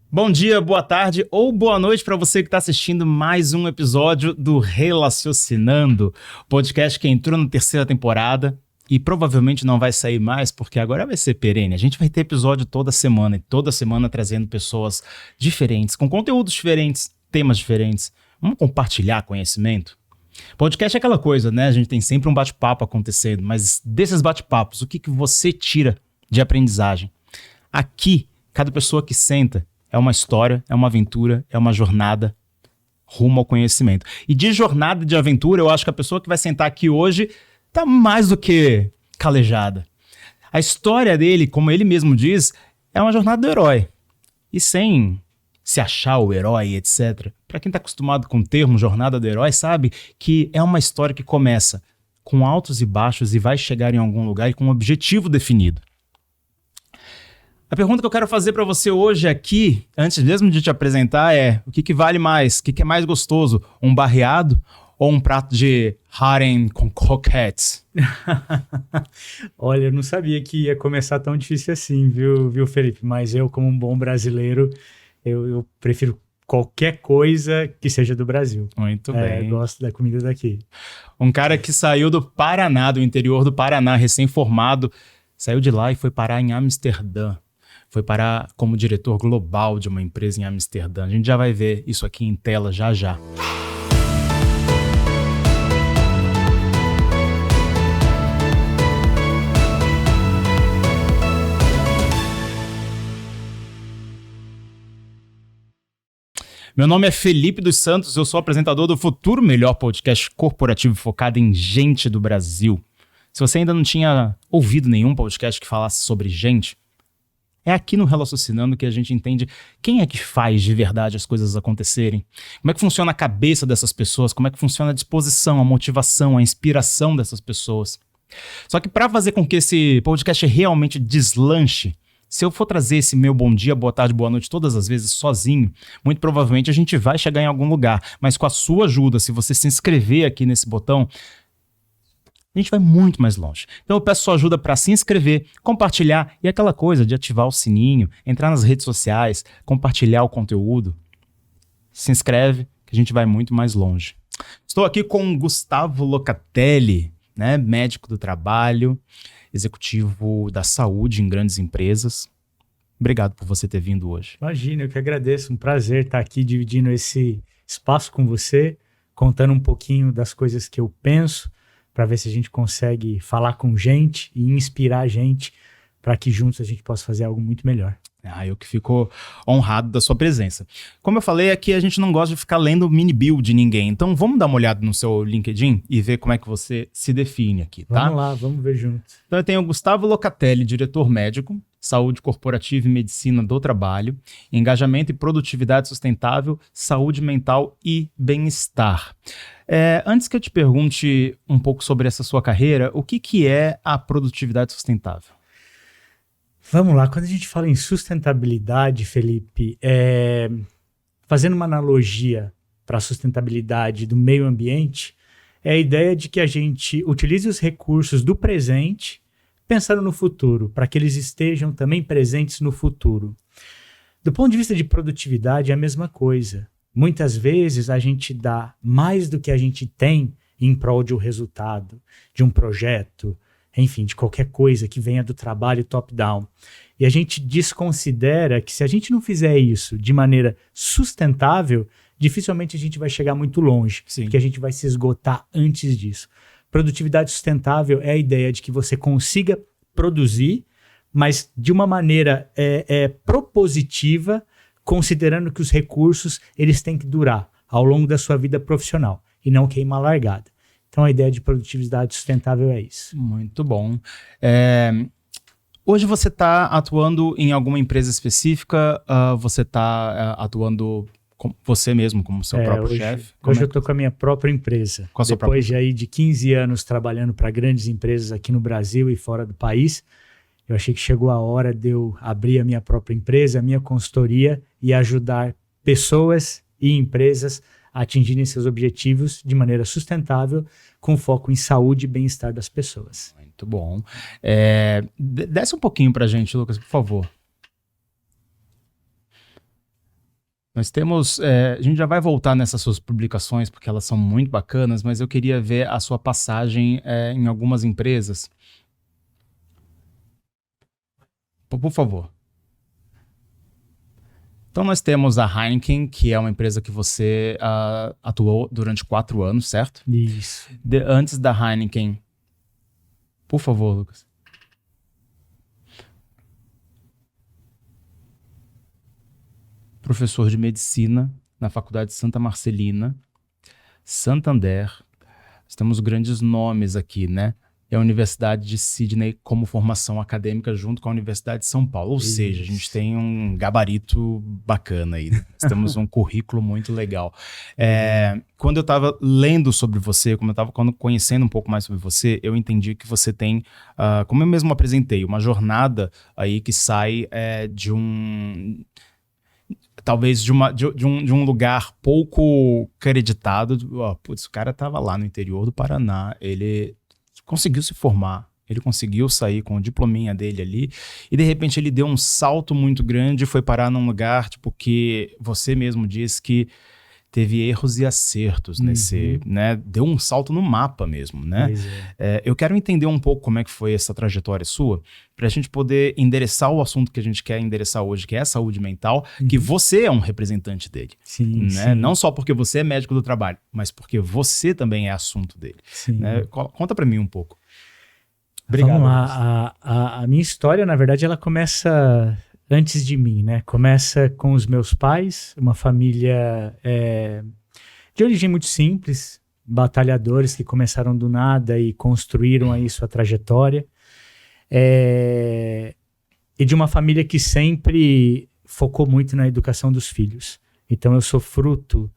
Bom dia, boa tarde ou boa noite para você que está assistindo mais um episódio do Relacionando, podcast que entrou na terceira temporada e provavelmente não vai sair mais porque agora vai ser perene. A gente vai ter episódio toda semana e toda semana trazendo pessoas diferentes, com conteúdos diferentes, temas diferentes. Vamos compartilhar conhecimento? Podcast é aquela coisa, né? A gente tem sempre um bate-papo acontecendo, mas desses bate-papos, o que você tira de aprendizagem? Aqui, cada pessoa que senta é uma história, é uma aventura, é uma jornada rumo ao conhecimento. E de jornada e de aventura, eu acho que a pessoa que vai sentar aqui hoje está mais do que calejada. A história dele, como ele mesmo diz, é uma jornada do herói. E sem se achar o herói, etc. Para quem está acostumado com o termo jornada do herói, sabe que é uma história que começa com altos e baixos e vai chegar em algum lugar e com um objetivo definido. A pergunta que eu quero fazer para você hoje aqui, antes mesmo de te apresentar, é o que vale mais? O que é mais gostoso? Um barreado ou um prato de harem com croquettes? Olha, eu não sabia que ia começar tão difícil assim, viu, Felipe? Mas eu, como um bom brasileiro, eu prefiro qualquer coisa que seja do Brasil. Muito bem. Eu gosto da comida daqui. Um cara que saiu do Paraná, do interior do Paraná, recém-formado, saiu de lá e foi parar em Amsterdã. Foi parar como diretor global de uma empresa em Amsterdã. A gente já vai ver isso aqui em tela já já. Meu nome é Felipe dos Santos, eu sou apresentador do Futuro Melhor, podcast corporativo focado em gente do Brasil. Se você ainda não tinha ouvido nenhum podcast que falasse sobre gente, é aqui no Relacionando que a gente entende quem é que faz de verdade as coisas acontecerem. Como é que funciona a cabeça dessas pessoas, como é que funciona a disposição, a motivação, a inspiração dessas pessoas. Só que para fazer com que esse podcast realmente deslanche, se eu for trazer esse meu bom dia, boa tarde, boa noite todas as vezes sozinho, muito provavelmente a gente vai chegar em algum lugar. Mas com a sua ajuda, se você se inscrever aqui nesse botão, a gente vai muito mais longe. Então eu peço sua ajuda para se inscrever, compartilhar e aquela coisa de ativar o sininho, entrar nas redes sociais, compartilhar o conteúdo. Se inscreve que a gente vai muito mais longe. Estou aqui com o Gustavo Locatelli, né, médico do trabalho, executivo da saúde em grandes empresas. Obrigado por você ter vindo hoje. Imagina, eu que agradeço. Um prazer estar aqui dividindo esse espaço com você, contando um pouquinho das coisas que eu penso, para ver se a gente consegue falar com gente e inspirar a gente para que juntos a gente possa fazer algo muito melhor. Eu que fico honrado da sua presença. Como eu falei, aqui a gente não gosta de ficar lendo mini bio de ninguém, então vamos dar uma olhada no seu LinkedIn e ver como é que você se define aqui, tá? Vamos lá, vamos ver juntos. Então eu tenho o Gustavo Locatelli, diretor médico, saúde corporativa e medicina do trabalho, engajamento e produtividade sustentável, saúde mental e bem-estar. Antes que eu te pergunte um pouco sobre essa sua carreira, o que é a produtividade sustentável? Vamos lá, quando a gente fala em sustentabilidade, Felipe, fazendo uma analogia para a sustentabilidade do meio ambiente, é a ideia de que a gente utilize os recursos do presente pensando no futuro, para que eles estejam também presentes no futuro. Do ponto de vista de produtividade, é a mesma coisa. Muitas vezes a gente dá mais do que a gente tem em prol de um resultado, de um projeto, enfim, de qualquer coisa que venha do trabalho top-down. E a gente desconsidera que se a gente não fizer isso de maneira sustentável, dificilmente a gente vai chegar muito longe, porque a gente vai se esgotar antes disso. Produtividade sustentável é a ideia de que você consiga produzir, mas de uma maneira propositiva, considerando que os recursos eles têm que durar ao longo da sua vida profissional e não queimar largada. Então a ideia de produtividade sustentável é isso. Muito bom. Hoje você está atuando em alguma empresa específica? Você está atuando com você mesmo, como seu próprio chefe? Hoje eu estou com a minha própria empresa. Depois de 15 anos trabalhando para grandes empresas aqui no Brasil e fora do país, eu achei que chegou a hora de eu abrir a minha própria empresa, a minha consultoria e ajudar pessoas e empresas a atingirem seus objetivos de maneira sustentável, com foco em saúde e bem-estar das pessoas. Muito bom. Desce um pouquinho para a gente, Lucas, por favor. Nós temos, a gente já vai voltar nessas suas publicações, porque elas são muito bacanas, mas eu queria ver a sua passagem em algumas empresas. Por favor. Então nós temos a Heineken, que é uma empresa que você atuou durante 4 anos, certo? Isso. Antes da Heineken, por favor, Lucas. Professor de medicina na Faculdade Santa Marcelina, Santander. Nós temos grandes nomes aqui, né? E a Universidade de Sydney como formação acadêmica junto com a Universidade de São Paulo. Ou seja, a gente tem um gabarito bacana aí. Né? Nós temos um currículo muito legal. Quando eu estava lendo sobre você, quando conhecendo um pouco mais sobre você, eu entendi que você tem, como eu mesmo apresentei, uma jornada aí que sai de um... talvez de um lugar pouco acreditado. O cara estava lá no interior do Paraná, ele conseguiu se formar, ele conseguiu sair com o diplominha dele ali, e de repente ele deu um salto muito grande e foi parar num lugar tipo, que você mesmo disse que teve erros e acertos nesse, né? Deu um salto no mapa mesmo, né? Eu quero entender um pouco como é que foi essa trajetória sua, para a gente poder endereçar o assunto que a gente quer endereçar hoje, que é a saúde mental, que você é um representante dele. Sim, né? sim. Não só porque você é médico do trabalho, mas porque você também é assunto dele. Né? Conta para mim um pouco. Obrigado. Vamos lá. A minha história, na verdade, ela começa antes de mim, né? Começa com os meus pais, uma família de origem muito simples, batalhadores que começaram do nada e construíram aí sua trajetória. E de uma família que sempre focou muito na educação dos filhos. Então eu sou fruto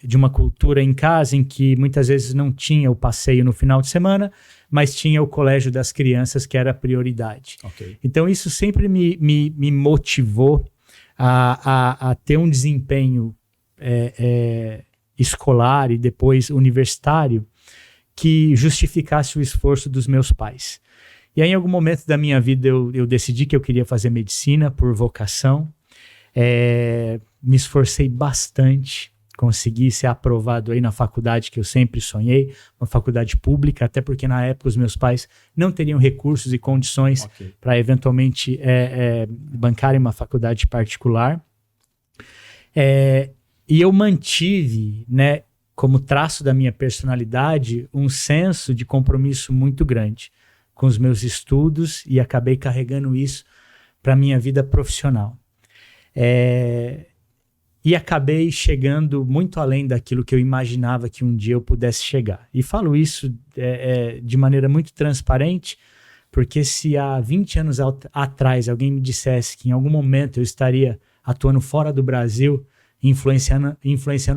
de uma cultura em casa em que muitas vezes não tinha o passeio no final de semana, mas tinha o colégio das crianças, que era a prioridade. Okay. Então isso sempre me motivou a ter um desempenho escolar e depois universitário que justificasse o esforço dos meus pais. E aí, em algum momento da minha vida, eu decidi que eu queria fazer medicina por vocação. Me esforcei bastante, consegui ser aprovado aí na faculdade que eu sempre sonhei, uma faculdade pública, até porque na época os meus pais não teriam recursos e condições para eventualmente bancarem uma faculdade particular. E eu mantive, né, como traço da minha personalidade, um senso de compromisso muito grande com os meus estudos e acabei carregando isso para a minha vida profissional. E acabei chegando muito além daquilo que eu imaginava que um dia eu pudesse chegar. E falo isso de maneira muito transparente, porque se há 20 anos atrás alguém me dissesse que em algum momento eu estaria atuando fora do Brasil, influenciando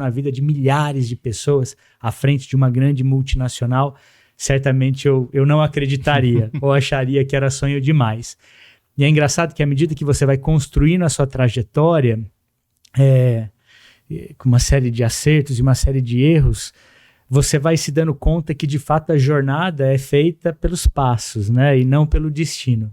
a vida de milhares de pessoas à frente de uma grande multinacional, certamente eu não acreditaria ou acharia que era sonho demais. E é engraçado que à medida que você vai construindo a sua trajetória, com uma série de acertos e uma série de erros, você vai se dando conta que de fato a jornada é feita pelos passos, né, e não pelo destino.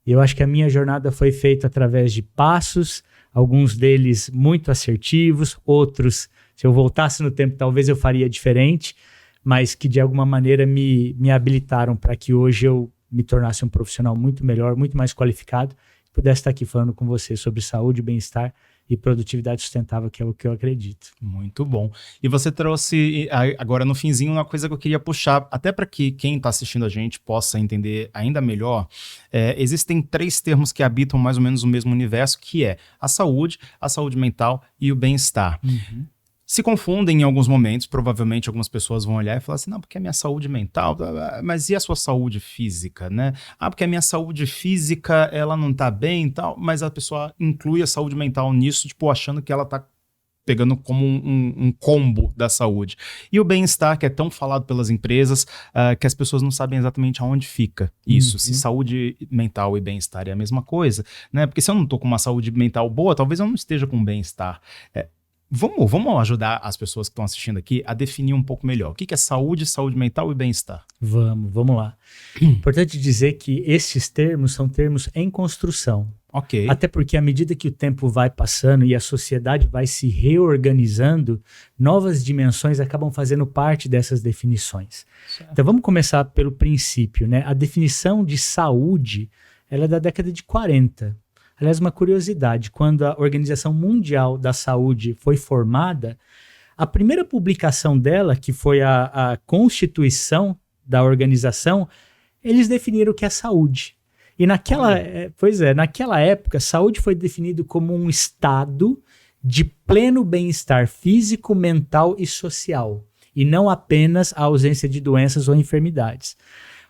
E eu acho que a minha jornada foi feita através de passos, alguns deles muito assertivos, outros, se eu voltasse no tempo, talvez eu faria diferente, mas que de alguma maneira me habilitaram para que hoje eu me tornasse um profissional muito melhor, muito mais qualificado, e pudesse estar aqui falando com você sobre saúde, bem-estar e produtividade sustentável, que é o que eu acredito. Muito bom. E você trouxe agora no finzinho uma coisa que eu queria puxar, até para que quem está assistindo a gente possa entender ainda melhor. Existem 3 termos que habitam mais ou menos o mesmo universo, que é a saúde mental e o bem-estar. Se confundem em alguns momentos, provavelmente algumas pessoas vão olhar e falar assim, não, porque a minha saúde mental, mas e a sua saúde física, né? Porque a minha saúde física, ela não tá bem e tal, mas a pessoa inclui a saúde mental nisso, tipo, achando que ela tá pegando como um combo da saúde. E o bem-estar, que é tão falado pelas empresas, que as pessoas não sabem exatamente aonde fica isso, se saúde mental e bem-estar é a mesma coisa, né? Porque se eu não tô com uma saúde mental boa, talvez eu não esteja com bem-estar. Vamos ajudar as pessoas que estão assistindo aqui a definir um pouco melhor. O que é saúde mental e bem-estar? Vamos lá. Importante dizer que esses termos são termos em construção. Ok. Até porque à medida que o tempo vai passando e a sociedade vai se reorganizando, novas dimensões acabam fazendo parte dessas definições. Certo. Então vamos começar pelo princípio, né? A definição de saúde, ela é da década de 40. Aliás, uma curiosidade, quando a Organização Mundial da Saúde foi formada, a primeira publicação dela, que foi a Constituição da organização, eles definiram o que é saúde. E naquela época, saúde foi definido como um estado de pleno bem-estar físico, mental e social, e não apenas a ausência de doenças ou enfermidades.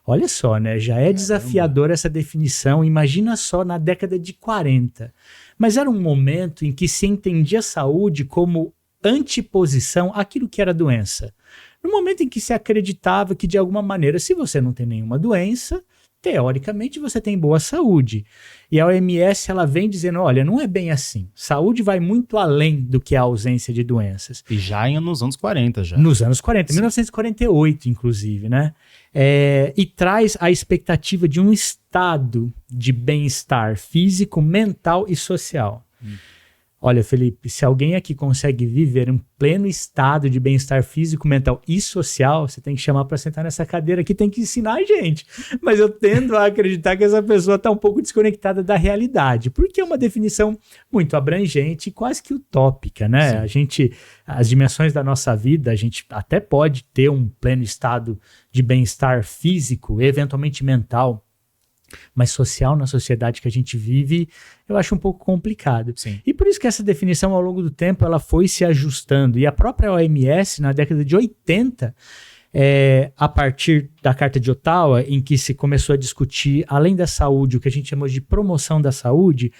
Olha só, né? Já é desafiadora essa definição. Imagina só na década de 40. Mas era um momento em que se entendia a saúde como anteposição àquilo que era doença. No momento em que se acreditava que, de alguma maneira, se você não tem nenhuma doença, teoricamente você tem boa saúde. E a OMS ela vem dizendo, olha, não é bem assim. Saúde vai muito além do que a ausência de doenças. E já nos anos 40 já. Nos anos 40, 1948 inclusive, né? E traz a expectativa de um estado de bem-estar físico, mental e social. Olha, Felipe, se alguém aqui consegue viver um pleno estado de bem-estar físico, mental e social, você tem que chamar para sentar nessa cadeira aqui, tem que ensinar a gente. Mas eu tendo a acreditar que essa pessoa está um pouco desconectada da realidade, porque é uma definição muito abrangente e quase que utópica, né? As dimensões da nossa vida, a gente até pode ter um pleno estado de bem-estar físico, eventualmente mental, mas social na sociedade que a gente vive, eu acho um pouco complicado. Sim. E por isso que essa definição, ao longo do tempo, ela foi se ajustando. E a própria OMS, na década de 80, a partir da Carta de Ottawa, em que se começou a discutir, além da saúde, o que a gente chama de promoção da saúde,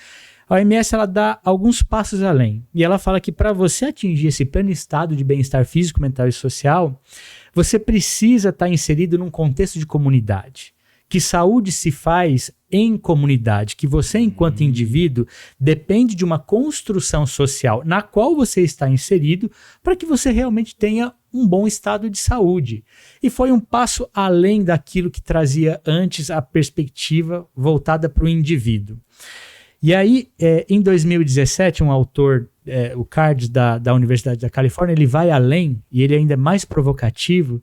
a OMS ela dá alguns passos além. E ela fala que para você atingir esse pleno estado de bem-estar físico, mental e social, você precisa estar inserido num contexto de comunidade. Que saúde se faz em comunidade, que você, enquanto indivíduo, depende de uma construção social na qual você está inserido para que você realmente tenha um bom estado de saúde. E foi um passo além daquilo que trazia antes a perspectiva voltada para o indivíduo. E aí, em 2017, um autor, o Cardes, da Universidade da Califórnia, ele vai além, e ele ainda é mais provocativo,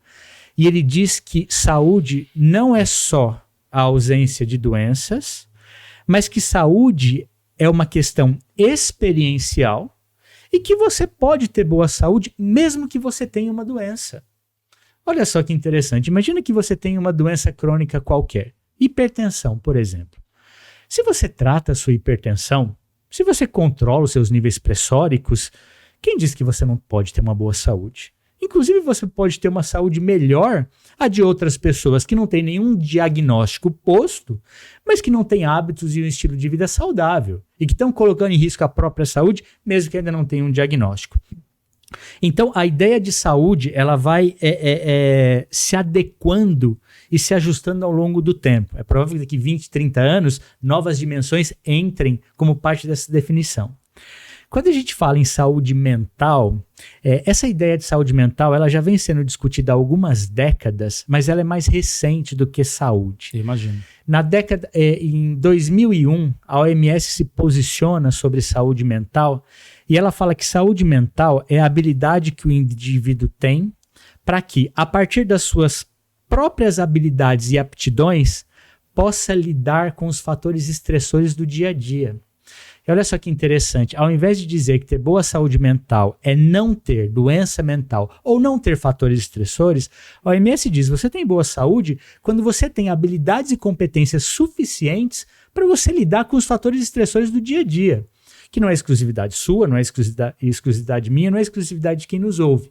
e ele diz que saúde não é só a ausência de doenças, mas que saúde é uma questão experiencial e que você pode ter boa saúde mesmo que você tenha uma doença. Olha só que interessante. Imagina que você tem uma doença crônica qualquer. Hipertensão, por exemplo. Se você trata a sua hipertensão, se você controla os seus níveis pressóricos, quem diz que você não pode ter uma boa saúde? Inclusive, você pode ter uma saúde melhor a de outras pessoas que não têm nenhum diagnóstico posto, mas que não têm hábitos e um estilo de vida saudável e que estão colocando em risco a própria saúde, mesmo que ainda não tenham um diagnóstico. Então, a ideia de saúde ela vai se adequando e se ajustando ao longo do tempo. É provável que daqui 20, 30 anos, novas dimensões entrem como parte dessa definição. Quando a gente fala em saúde mental, essa ideia de saúde mental ela já vem sendo discutida há algumas décadas, mas ela é mais recente do que saúde. Imagino. Em 2001, a OMS se posiciona sobre saúde mental e ela fala que saúde mental é a habilidade que o indivíduo tem para que, a partir das suas próprias habilidades e aptidões, possa lidar com os fatores estressores do dia a dia. E olha só que interessante, ao invés de dizer que ter boa saúde mental é não ter doença mental ou não ter fatores estressores, a OMS diz que você tem boa saúde quando você tem habilidades e competências suficientes para você lidar com os fatores estressores do dia a dia, que não é exclusividade sua, não é exclusividade minha, não é exclusividade de quem nos ouve.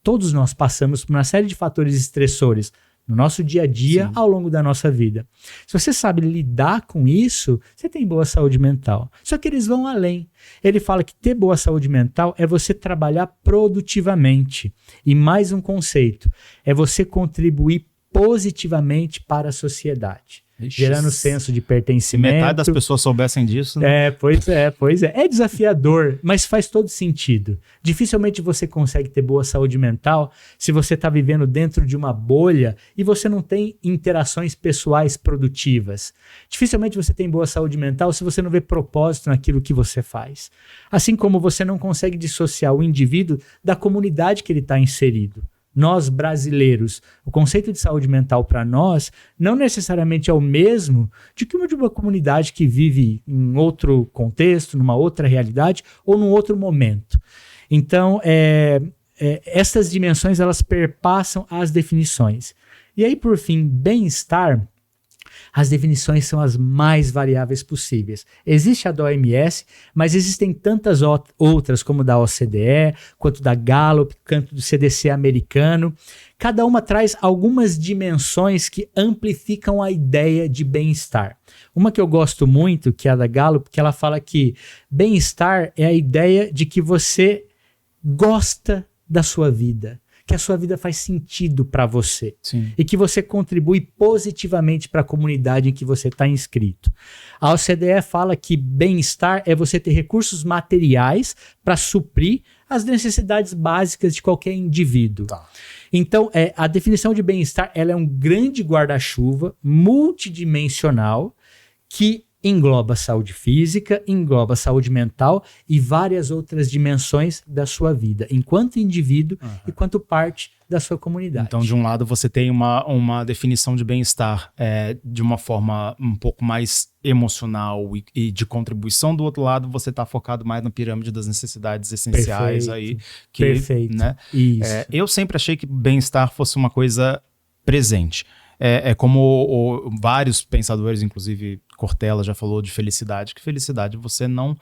Todos nós passamos por uma série de fatores estressores no nosso dia a dia, ao longo da nossa vida. Se você sabe lidar com isso, você tem boa saúde mental. Só que eles vão além. Ele fala que ter boa saúde mental é você trabalhar produtivamente. E mais um conceito, é você contribuir positivamente para a sociedade. Ixi, Gerando senso de se pertencimento. metade das pessoas soubessem disso, né? Pois é. É desafiador, mas faz todo sentido. Dificilmente você consegue ter boa saúde mental se você está vivendo dentro de uma bolha e você não tem interações pessoais produtivas. Dificilmente você tem boa saúde mental se você não vê propósito naquilo que você faz. Assim como você não consegue dissociar o indivíduo da comunidade que ele está inserido. Nós, brasileiros, o conceito de saúde mental para nós não necessariamente é o mesmo de uma comunidade que vive em outro contexto, numa outra realidade ou num outro momento. Então, essas dimensões, elas perpassam as definições. E aí, por fim, bem-estar, as definições são as mais variáveis possíveis. Existe a da OMS, mas existem tantas outras, como da OCDE, quanto da Gallup, quanto do CDC americano. Cada uma traz algumas dimensões que amplificam a ideia de bem-estar. Uma que eu gosto muito, que é a da Gallup, que ela fala que bem-estar é a ideia de que você gosta da sua vida, que a sua vida faz sentido para você. Sim. E que você contribui positivamente para a comunidade em que você está inscrito. A OCDE fala que bem-estar é você ter recursos materiais para suprir as necessidades básicas de qualquer indivíduo. Tá. Então, a definição de bem-estar ela é um grande guarda-chuva multidimensional que engloba saúde física, engloba saúde mental e várias outras dimensões da sua vida, enquanto indivíduo e quanto parte da sua comunidade. Então, de um lado, você tem uma definição de bem-estar de uma forma um pouco mais emocional e de contribuição. Do outro lado, você está focado mais na pirâmide das necessidades essenciais. Perfeito. Né? Isso. Eu sempre achei que bem-estar fosse uma coisa presente. Como vários pensadores, inclusive Cortella já falou de felicidade, que felicidade você não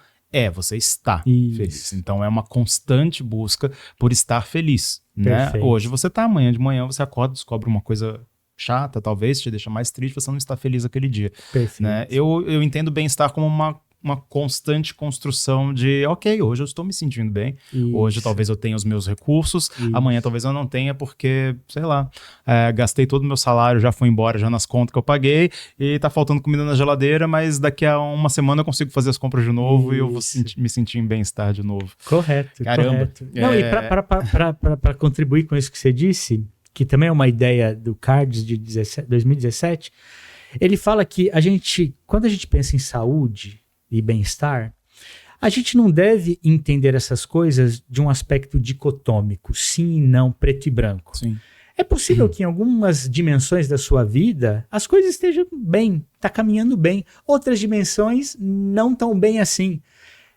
você está feliz. Então é uma constante busca por estar feliz. Né? Hoje você está, amanhã de manhã você acorda, descobre uma coisa chata, talvez te deixa mais triste, você não está feliz aquele dia. Né? Eu entendo bem-estar como uma constante construção de, ok, hoje eu estou me sentindo bem, hoje talvez eu tenha os meus recursos, amanhã talvez eu não tenha porque, sei lá, gastei todo o meu salário, já foi embora, já nas contas que eu paguei e tá faltando comida na geladeira, mas daqui a uma semana eu consigo fazer as compras de novo e eu vou me sentir em bem-estar de novo. Correto. Caramba. Correto. Não, e para contribuir com isso que você disse, que também é uma ideia do Cards de 2017, ele fala que quando a gente pensa em saúde e bem-estar, a gente não deve entender essas coisas de um aspecto dicotômico, sim e não, preto e branco. Sim. É possível que em algumas dimensões da sua vida as coisas estejam bem, está caminhando bem. Outras dimensões não tão bem assim.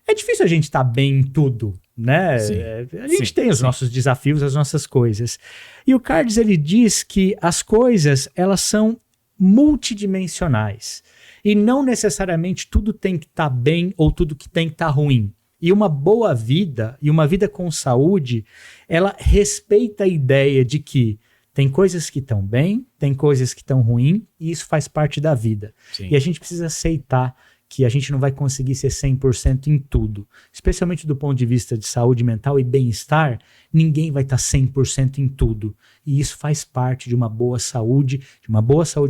É difícil a gente estar bem em tudo, né? A gente tem os nossos desafios, as nossas coisas. E o Cards, ele diz que as coisas, elas são multidimensionais. E não necessariamente tudo tem que estar bem ou tudo que tem que estar ruim. E uma boa vida, e uma vida com saúde, ela respeita a ideia de que tem coisas que estão bem, tem coisas que estão ruins, e isso faz parte da vida. Sim. E a gente precisa aceitar que a gente não vai conseguir ser 100% em tudo. Especialmente do ponto de vista de saúde mental e bem-estar, ninguém vai estar 100% em tudo. E isso faz parte de uma boa saúde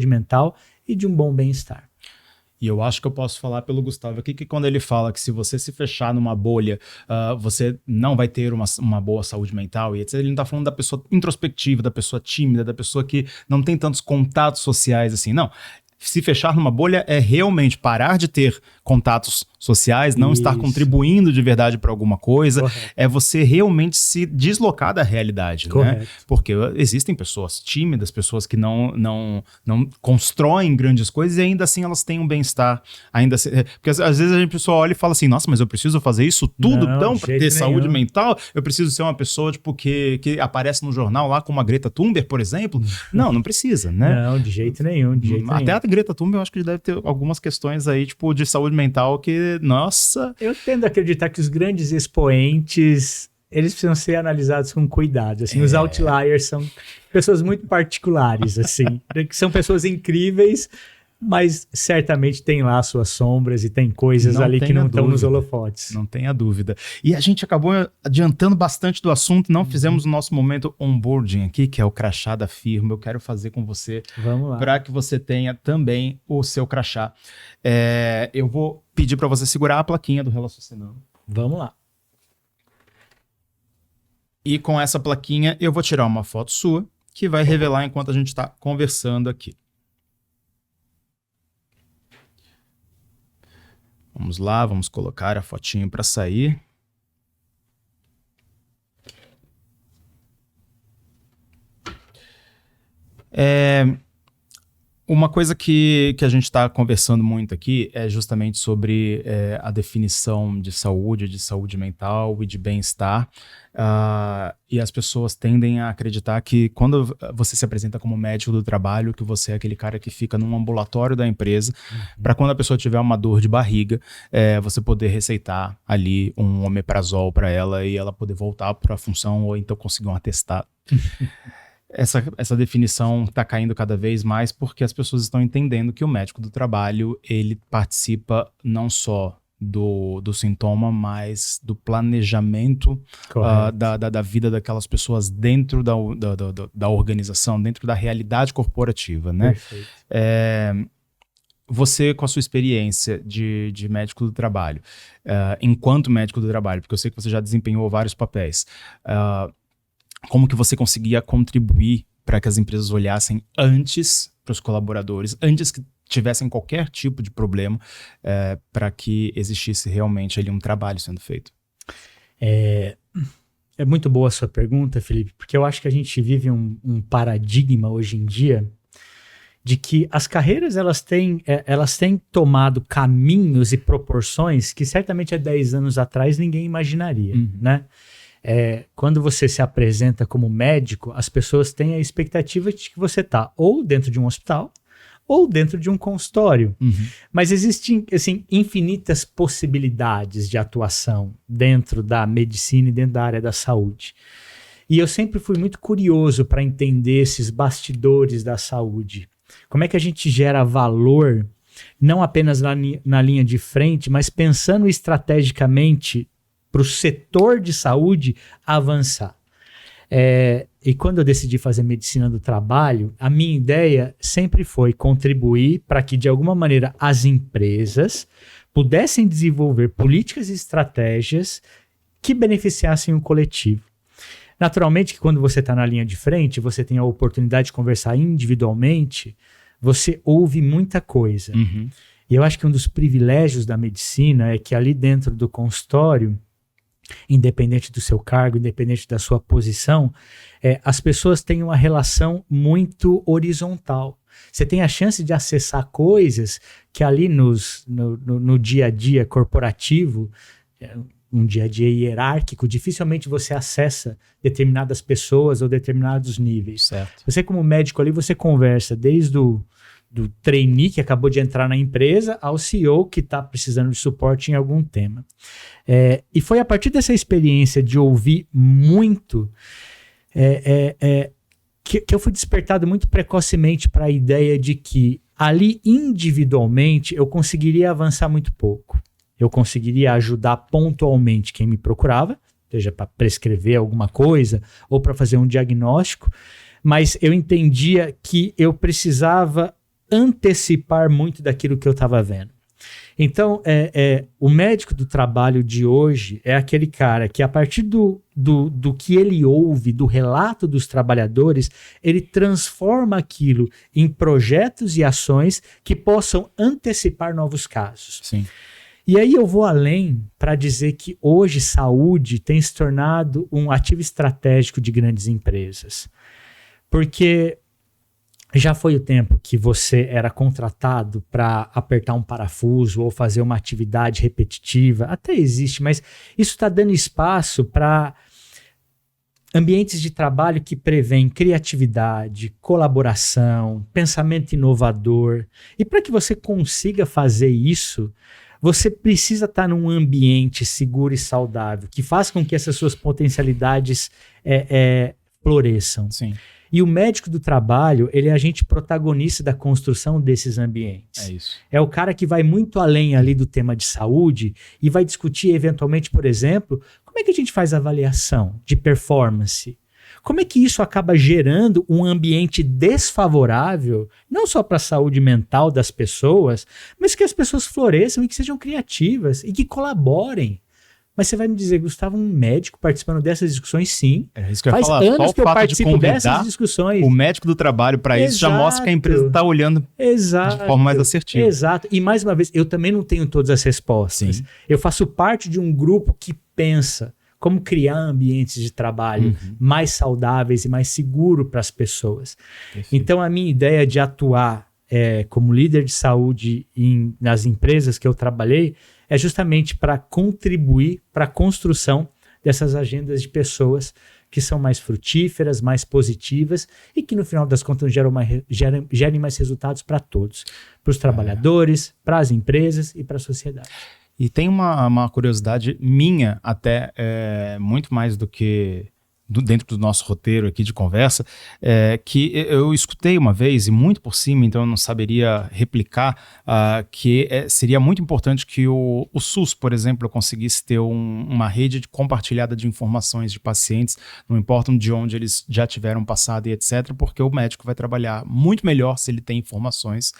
mental e de um bom bem-estar. E eu acho que eu posso falar pelo Gustavo aqui que quando ele fala que se você se fechar numa bolha, você não vai ter uma boa saúde mental e etc. Ele não está falando da pessoa introspectiva, da pessoa tímida, da pessoa que não tem tantos contatos sociais assim, não. Se fechar numa bolha é realmente parar de ter contatos sociais, não estar contribuindo de verdade para alguma coisa, é você realmente se deslocar da realidade, né? Porque existem pessoas tímidas, pessoas que não constroem grandes coisas e ainda assim elas têm um bem-estar, porque às vezes a gente só olha e fala assim, nossa, mas eu preciso fazer isso tudo então para ter saúde mental? Eu preciso ser uma pessoa tipo que aparece no jornal lá como a Greta Thunberg, por exemplo? Não precisa, né? Não, de jeito nenhum, Até a Greta Thunberg eu acho que deve ter algumas questões aí, tipo, de saúde mental que, nossa... Eu tendo a acreditar que os grandes expoentes, eles precisam ser analisados com cuidado, assim, os outliers são pessoas muito particulares, assim, que são pessoas incríveis, mas certamente tem lá suas sombras e tem coisas ali que não estão nos holofotes. Não tenha dúvida. E a gente acabou adiantando bastante do assunto, não fizemos o nosso momento onboarding aqui, que é o crachá da firma. Eu quero fazer com você para que você tenha também o seu crachá. Eu vou pedir para você segurar a plaquinha do Relacionando. Vamos lá. E com essa plaquinha eu vou tirar uma foto sua, que vai revelar enquanto a gente está conversando aqui. Vamos lá, vamos colocar a fotinho para sair. Uma coisa que a gente está conversando muito aqui é justamente sobre a definição de saúde mental e de bem-estar. E as pessoas tendem a acreditar que quando você se apresenta como médico do trabalho, que você é aquele cara que fica num ambulatório da empresa, para quando a pessoa tiver uma dor de barriga, você poder receitar ali um omeprazol para ela e ela poder voltar para a função ou então conseguir um atestado. Essa definição está caindo cada vez mais porque as pessoas estão entendendo que o médico do trabalho ele participa não só do sintoma, mas do planejamento da vida daquelas pessoas dentro da organização, dentro da realidade corporativa, né? Perfeito. Você, com a sua experiência de médico do trabalho, enquanto médico do trabalho, porque eu sei que você já desempenhou vários papéis, como que você conseguia contribuir para que as empresas olhassem antes para os colaboradores, antes que tivessem qualquer tipo de problema, para que existisse realmente ali um trabalho sendo feito? É muito boa a sua pergunta, Felipe, porque eu acho que a gente vive um paradigma hoje em dia de que as carreiras elas têm tomado caminhos e proporções que certamente há 10 anos atrás ninguém imaginaria, né? Quando você se apresenta como médico, as pessoas têm a expectativa de que você está ou dentro de um hospital ou dentro de um consultório. Mas existem assim, infinitas possibilidades de atuação dentro da medicina e dentro da área da saúde. E eu sempre fui muito curioso para entender esses bastidores da saúde. Como é que a gente gera valor, não apenas na linha de frente, mas pensando estrategicamente para o setor de saúde avançar. E quando eu decidi fazer medicina do trabalho, a minha ideia sempre foi contribuir para que, de alguma maneira, as empresas pudessem desenvolver políticas e estratégias que beneficiassem o coletivo. Naturalmente que quando você está na linha de frente, você tem a oportunidade de conversar individualmente, você ouve muita coisa. E eu acho que um dos privilégios da medicina é que ali dentro do consultório, independente do seu cargo, independente da sua posição, as pessoas têm uma relação muito horizontal. Você tem a chance de acessar coisas que ali no dia a dia corporativo, um dia a dia hierárquico, dificilmente você acessa determinadas pessoas ou determinados níveis. Certo. Você como médico ali, você conversa desde do trainee que acabou de entrar na empresa ao CEO que está precisando de suporte em algum tema. E foi a partir dessa experiência de ouvir muito que eu fui despertado muito precocemente para a ideia de que ali individualmente eu conseguiria avançar muito pouco. Eu conseguiria ajudar pontualmente quem me procurava, seja para prescrever alguma coisa ou para fazer um diagnóstico, mas eu entendia que eu precisava antecipar muito daquilo que eu estava vendo. Então, o médico do trabalho de hoje é aquele cara que, a partir do que ele ouve, do relato dos trabalhadores, ele transforma aquilo em projetos e ações que possam antecipar novos casos. Sim. E aí eu vou além para dizer que hoje saúde tem se tornado um ativo estratégico de grandes empresas. Porque já foi o tempo que você era contratado para apertar um parafuso ou fazer uma atividade repetitiva. Até existe, mas isso está dando espaço para ambientes de trabalho que prevêem criatividade, colaboração, pensamento inovador. E para que você consiga fazer isso, você precisa estar num ambiente seguro e saudável, que faça com que essas suas potencialidades floresçam. Sim. E o médico do trabalho, ele é agente protagonista da construção desses ambientes. É isso. É o cara que vai muito além ali do tema de saúde e vai discutir eventualmente, por exemplo, como é que a gente faz avaliação de performance? Como é que isso acaba gerando um ambiente desfavorável, não só para a saúde mental das pessoas, mas que as pessoas floresçam e que sejam criativas e que colaborem. Mas você vai me dizer, Gustavo, um médico participando dessas discussões? Sim. É isso que eu ia Faz falar. anos Só que eu o fato de participo dessas convidar discussões. o médico do trabalho para isso já mostra que a empresa está olhando Exato. de forma mais assertiva. Exato. E mais uma vez, eu também não tenho todas as respostas. Sim. Eu faço parte de um grupo que pensa como criar ambientes de trabalho mais saudáveis e mais seguros para as pessoas. Perfeito. Então, a minha ideia de atuar como líder de saúde nas empresas que eu trabalhei é justamente para contribuir para a construção dessas agendas de pessoas que são mais frutíferas, mais positivas e que no final das contas gerem mais resultados para todos, para os trabalhadores, para as empresas e para a sociedade. E tem uma curiosidade minha até, muito mais do que dentro do nosso roteiro aqui de conversa, que eu escutei uma vez, e muito por cima, então eu não saberia replicar, que seria muito importante que o SUS, por exemplo, conseguisse ter uma rede compartilhada de informações de pacientes, não importa de onde eles já tiveram passado e etc., porque o médico vai trabalhar muito melhor se ele tem informações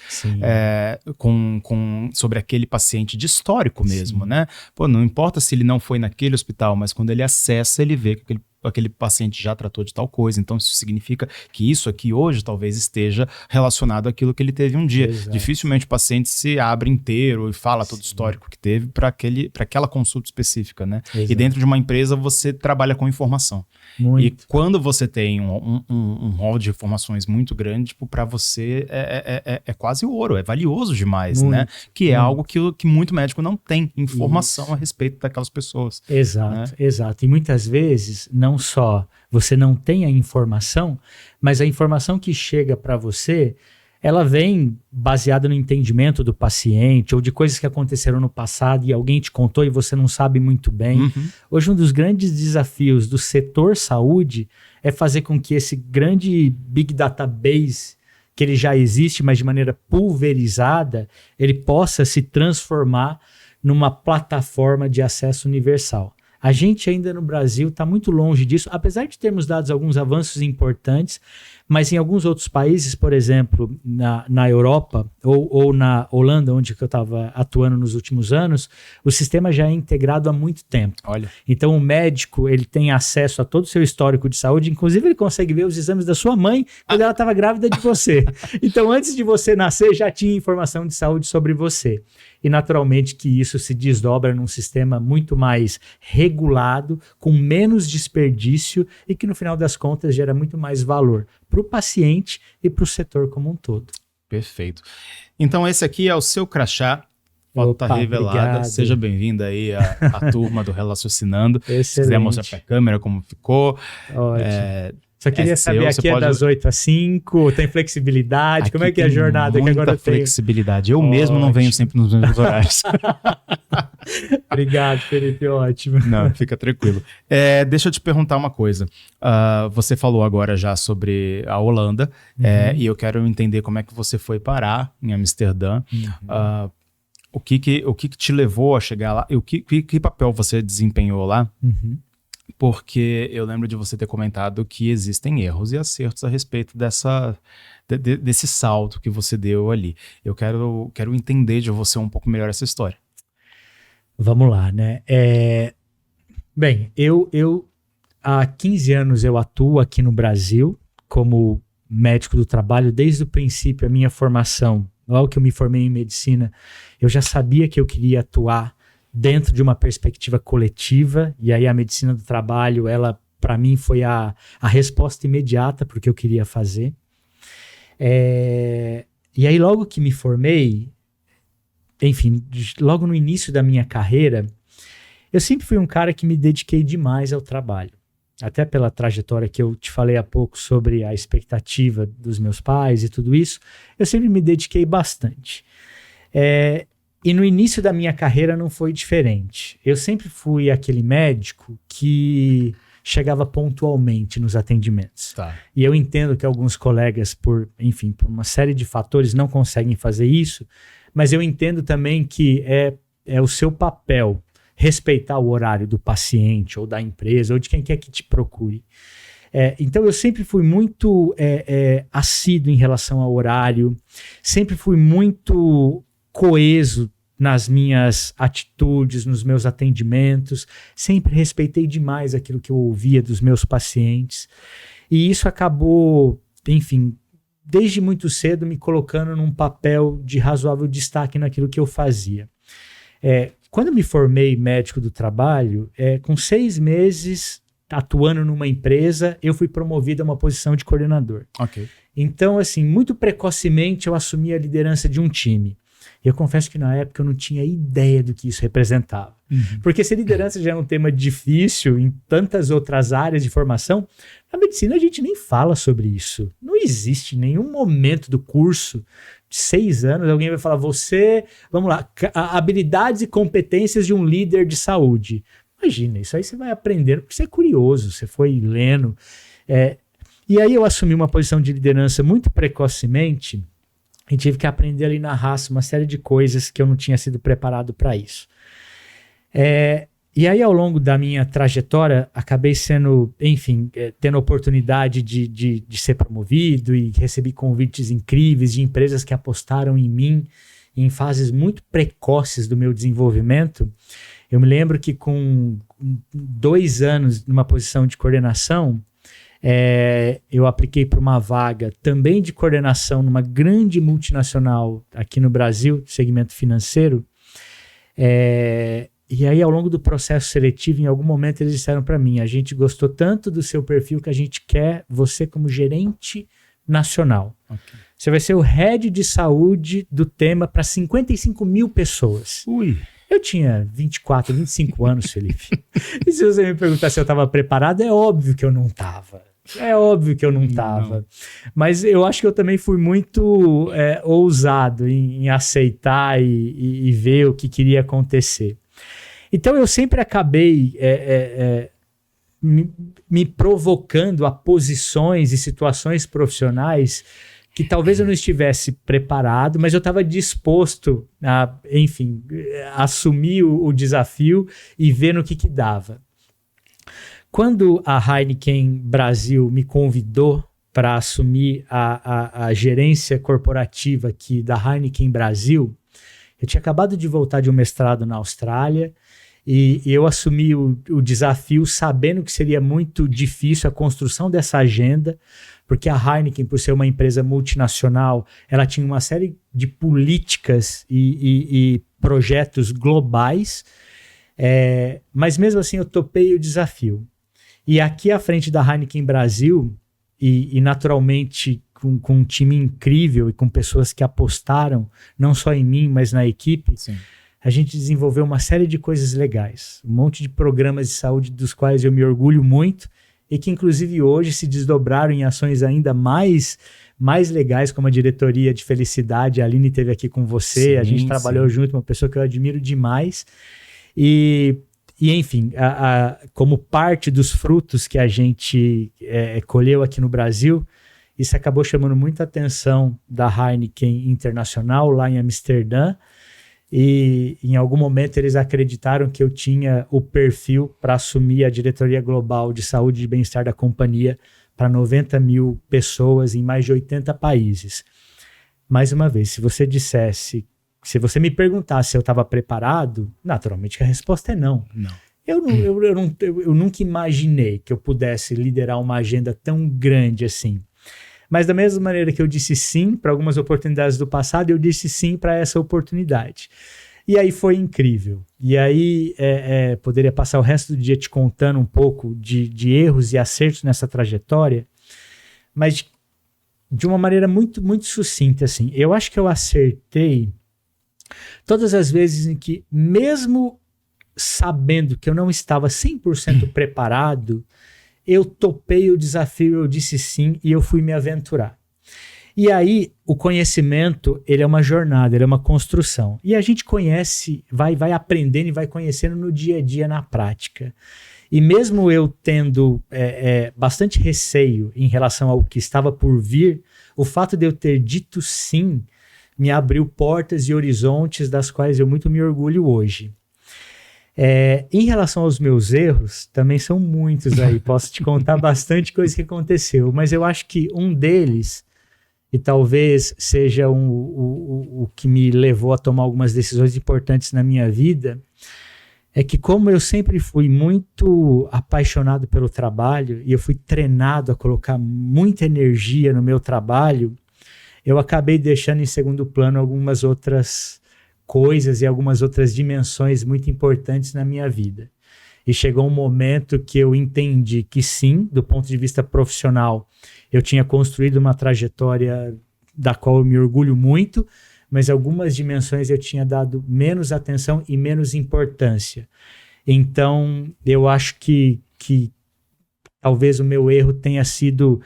sobre aquele paciente de histórico mesmo, Sim. né? Pô, não importa se ele não foi naquele hospital, mas quando ele acessa, ele vê que aquele paciente já tratou de tal coisa, então isso significa que isso aqui hoje talvez esteja relacionado àquilo que ele teve um dia. Exato. Dificilmente o paciente se abre inteiro e fala todo o histórico que teve para aquela consulta específica, né? Exato. E dentro de uma empresa você trabalha com informação. Muito. E quando você tem um rol de informações muito grande, tipo, para você é quase ouro, é valioso demais, Muito, né? Que é muito. algo que muito médico não tem informação Isso. a respeito daquelas pessoas. Exato, exato. E muitas vezes, não só você não tem a informação, mas a informação que chega para você, ela vem baseada no entendimento do paciente ou de coisas que aconteceram no passado e alguém te contou e você não sabe muito bem. Hoje, um dos grandes desafios do setor saúde é fazer com que esse grande big database, que ele já existe, mas de maneira pulverizada, ele possa se transformar numa plataforma de acesso universal. A gente ainda no Brasil está muito longe disso, apesar de termos dado alguns avanços importantes, mas em alguns outros países, por exemplo, na Europa ou na Holanda, onde eu estava atuando nos últimos anos, o sistema já é integrado há muito tempo. Olha. Então o médico ele tem acesso a todo o seu histórico de saúde, inclusive ele consegue ver os exames da sua mãe quando ela estava grávida de você. Então antes de você nascer já tinha informação de saúde sobre você. E naturalmente que isso se desdobra num sistema muito mais regulado, com menos desperdício e que no final das contas gera muito mais valor para o paciente e para o setor como um todo. Perfeito. Então esse aqui é o seu crachá. Foto tá revelada. Obrigado. Seja bem-vindo aí à turma do Relaciocinando. Excelente. Se quiser mostrar para a câmera como ficou. Ótimo. Só queria saber, seu, aqui é das 8 às 5, tem flexibilidade, aqui como é que é a jornada que agora eu tenho? Flexibilidade. Eu mesmo não venho sempre nos mesmos horários. Obrigado, Felipe, ótimo. Não, fica tranquilo. Deixa eu te perguntar uma coisa. Você falou agora já sobre a Holanda, e eu quero entender como é que você foi parar em Amsterdã. O que te levou a chegar lá? E que papel você desempenhou lá? Porque eu lembro de você ter comentado que existem erros e acertos a respeito desse salto que você deu ali. Eu quero entender de você um pouco melhor essa história. Vamos lá, né? Bem, eu há 15 anos eu atuo aqui no Brasil como médico do trabalho. Desde o princípio, a minha formação, logo que eu me formei em medicina, eu já sabia que eu queria atuar dentro de uma perspectiva coletiva, e aí a medicina do trabalho, ela, para mim, foi a resposta imediata para o que eu queria fazer. E aí, logo que me formei, enfim, logo no início da minha carreira, eu sempre fui um cara que me dediquei demais ao trabalho. Até pela trajetória que eu te falei há pouco sobre a expectativa dos meus pais e tudo isso, eu sempre me dediquei bastante. E no início da minha carreira não foi diferente. Eu sempre fui aquele médico que chegava pontualmente nos atendimentos. Tá. E eu entendo que alguns colegas, por uma série de fatores, não conseguem fazer isso, mas eu entendo também que é o seu papel respeitar o horário do paciente ou da empresa ou de quem quer que te procure. Então eu sempre fui muito assíduo em relação ao horário, sempre fui muito coeso nas minhas atitudes, nos meus atendimentos, sempre respeitei demais aquilo que eu ouvia dos meus pacientes, e isso acabou, enfim, desde muito cedo me colocando num papel de razoável destaque naquilo que eu fazia. Quando eu me formei médico do trabalho, com 6 meses atuando numa empresa, eu fui promovido a uma posição de coordenador. Ok. Então, assim, muito precocemente eu assumi a liderança de um time. Eu confesso que na época eu não tinha ideia do que isso representava. Porque se liderança já é um tema difícil em tantas outras áreas de formação, na medicina a gente nem fala sobre isso. Não existe nenhum momento do curso de 6 anos, alguém vai falar, vamos lá, habilidades e competências de um líder de saúde. Imagina, isso aí você vai aprendendo porque você é curioso, você foi lendo. E aí eu assumi uma posição de liderança muito precocemente e tive que aprender ali na raça uma série de coisas que eu não tinha sido preparado para isso. E aí, ao longo da minha trajetória, acabei sendo, enfim, tendo a oportunidade de ser promovido e recebi convites incríveis de empresas que apostaram em mim em fases muito precoces do meu desenvolvimento. Eu me lembro que com 2 anos numa posição de coordenação, eu apliquei para uma vaga também de coordenação numa grande multinacional aqui no Brasil, segmento financeiro. E aí, ao longo do processo seletivo, em algum momento eles disseram para mim, a gente gostou tanto do seu perfil que a gente quer você como gerente nacional. Okay. Você vai ser o head de saúde do tema para 55 mil pessoas. Ui! Eu tinha 24, 25 anos, Felipe. E se você me perguntar se eu estava preparado, é óbvio que eu não estava. Mas eu acho que eu também fui muito ousado em aceitar e ver o que queria acontecer. Então eu sempre acabei me provocando a posições e situações profissionais que talvez eu não estivesse preparado, mas eu estava disposto a, enfim, assumir o desafio e ver no que dava. Quando a Heineken Brasil me convidou para assumir a gerência corporativa aqui da Heineken Brasil, eu tinha acabado de voltar de um mestrado na Austrália e eu assumi o desafio sabendo que seria muito difícil a construção dessa agenda, porque a Heineken, por ser uma empresa multinacional, ela tinha uma série de políticas e projetos globais, mas mesmo assim eu topei o desafio. E aqui à frente da Heineken Brasil, e naturalmente com um time incrível e com pessoas que apostaram, não só em mim, mas na equipe, sim, a gente desenvolveu uma série de coisas legais, um monte de programas de saúde dos quais eu me orgulho muito, e que inclusive hoje se desdobraram em ações ainda mais legais, como a diretoria de felicidade. A Aline esteve aqui com você, sim, a gente trabalhou junto, uma pessoa que eu admiro demais. E enfim, como parte dos frutos que a gente colheu aqui no Brasil, isso acabou chamando muita atenção da Heineken Internacional lá em Amsterdã. E em algum momento eles acreditaram que eu tinha o perfil para assumir a diretoria global de saúde e bem-estar da companhia para 90 mil pessoas em mais de 80 países. Mais uma vez, se você me perguntasse se eu estava preparado, naturalmente a resposta é não. Não. Eu nunca imaginei que eu pudesse liderar uma agenda tão grande assim. Mas da mesma maneira que eu disse sim para algumas oportunidades do passado, eu disse sim para essa oportunidade. E aí foi incrível. E aí poderia passar o resto do dia te contando um pouco de erros e acertos nessa trajetória, mas de uma maneira muito, muito sucinta, assim. Eu acho que eu acertei todas as vezes em que, mesmo sabendo que eu não estava 100% preparado, eu topei o desafio, eu disse sim e eu fui me aventurar. E aí, o conhecimento, ele é uma jornada, ele é uma construção. E a gente conhece, vai aprendendo e vai conhecendo no dia a dia, na prática. E mesmo eu tendo bastante receio em relação ao que estava por vir, o fato de eu ter dito sim me abriu portas e horizontes das quais eu muito me orgulho hoje. Em relação aos meus erros, também são muitos aí. Posso te contar bastante coisa que aconteceu, mas eu acho que um deles, e talvez seja o que me levou a tomar algumas decisões importantes na minha vida, é que como eu sempre fui muito apaixonado pelo trabalho e eu fui treinado a colocar muita energia no meu trabalho, eu acabei deixando em segundo plano algumas outras coisas e algumas outras dimensões muito importantes na minha vida. E chegou um momento que eu entendi que sim, do ponto de vista profissional, eu tinha construído uma trajetória da qual eu me orgulho muito, mas algumas dimensões eu tinha dado menos atenção e menos importância. Então, eu acho que talvez o meu erro tenha sido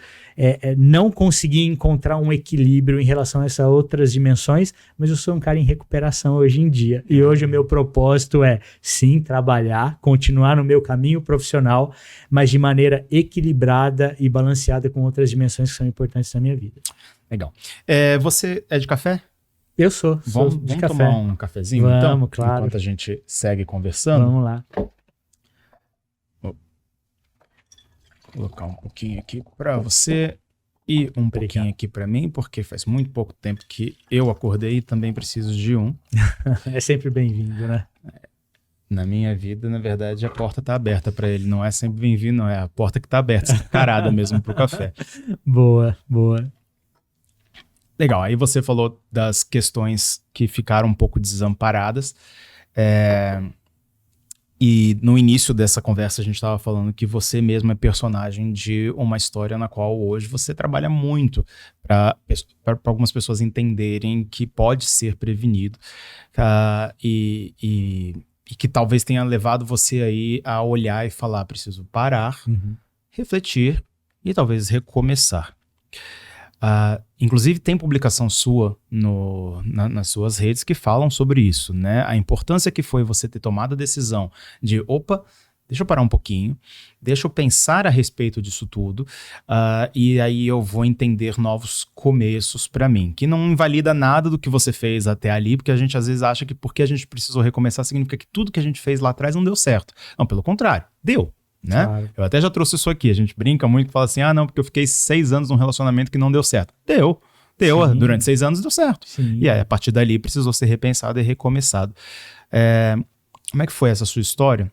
não conseguir encontrar um equilíbrio em relação a essas outras dimensões, mas eu sou um cara em recuperação hoje em dia. E hoje o meu propósito é, sim, trabalhar, continuar no meu caminho profissional, mas de maneira equilibrada e balanceada com outras dimensões que são importantes na minha vida. Legal. Você é de café? Eu sou de Vamos café. tomar um cafezinho, vamos, então? Claro. Enquanto a gente segue conversando. Vamos lá. Vou colocar um pouquinho aqui para você e um pouquinho aqui para mim, porque faz muito pouco tempo que eu acordei e também preciso de um. É sempre bem-vindo, né? Na minha vida, na verdade, a porta tá aberta para ele. Não é sempre bem-vindo, não. É a porta que tá aberta, escancarada mesmo pro café. Boa, boa. Legal, aí você falou das questões que ficaram um pouco desamparadas. E no início dessa conversa a gente estava falando que você mesmo é personagem de uma história na qual hoje você trabalha muito para algumas pessoas entenderem que pode ser prevenido. E que talvez tenha levado você aí a olhar e falar, preciso parar, refletir e talvez recomeçar. Inclusive tem publicação sua nas suas redes que falam sobre isso, né? A importância que foi você ter tomado a decisão de, deixa eu parar um pouquinho, deixa eu pensar a respeito disso tudo, e aí eu vou entender novos começos para mim, que não invalida nada do que você fez até ali, porque a gente às vezes acha que porque a gente precisou recomeçar significa que tudo que a gente fez lá atrás não deu certo. Não, pelo contrário, deu. Né? Claro. Eu até já trouxe isso aqui, a gente brinca muito e fala assim, não, porque eu fiquei 6 anos num relacionamento que não deu certo. Deu, sim. Durante 6 anos deu certo. Sim. E aí, a partir dali precisou ser repensado e recomeçado. Como é que foi essa sua história?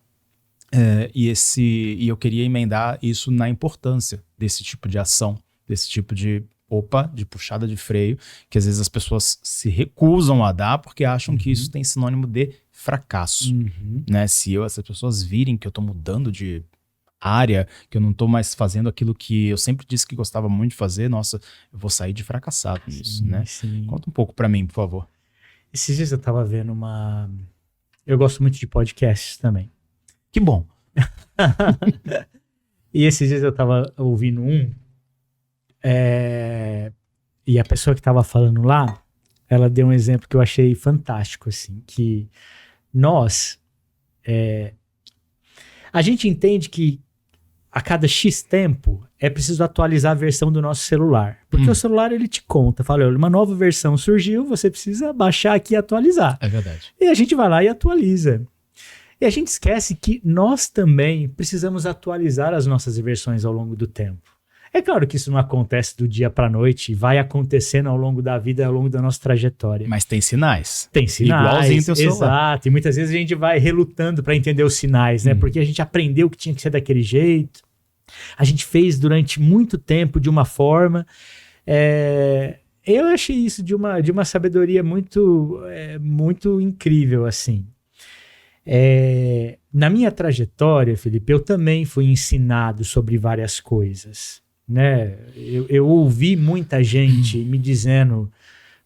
E eu queria emendar isso na importância desse tipo de ação, desse tipo de puxada de freio, que às vezes as pessoas se recusam a dar porque acham que isso tem sinônimo de fracasso. Né? Se essas pessoas virem que eu tô mudando de área, que eu não tô mais fazendo aquilo que eu sempre disse que gostava muito de fazer, nossa, eu vou sair de fracassado nisso, né? Sim. Conta um pouco pra mim, por favor. Esses dias eu tava vendo eu gosto muito de podcasts também. Que bom! E esses dias eu tava ouvindo e a pessoa que tava falando lá, ela deu um exemplo que eu achei fantástico, assim, que a gente entende que a cada X tempo é preciso atualizar a versão do nosso celular. Porque o celular, ele te conta, fala, olha, uma nova versão surgiu, você precisa baixar aqui e atualizar. É verdade. E a gente vai lá e atualiza. E a gente esquece que nós também precisamos atualizar as nossas versões ao longo do tempo. É claro que isso não acontece do dia para a noite, vai acontecendo ao longo da vida, ao longo da nossa trajetória. Mas tem sinais. Tem sinais, igualzinho teu celular. Exato. E muitas vezes a gente vai relutando para entender os sinais, né? Porque a gente aprendeu que tinha que ser daquele jeito. A gente fez durante muito tempo de uma forma. Eu achei isso de uma sabedoria muito incrível, assim. Na minha trajetória, Felipe, eu também fui ensinado sobre várias coisas. Né? Eu ouvi muita gente me dizendo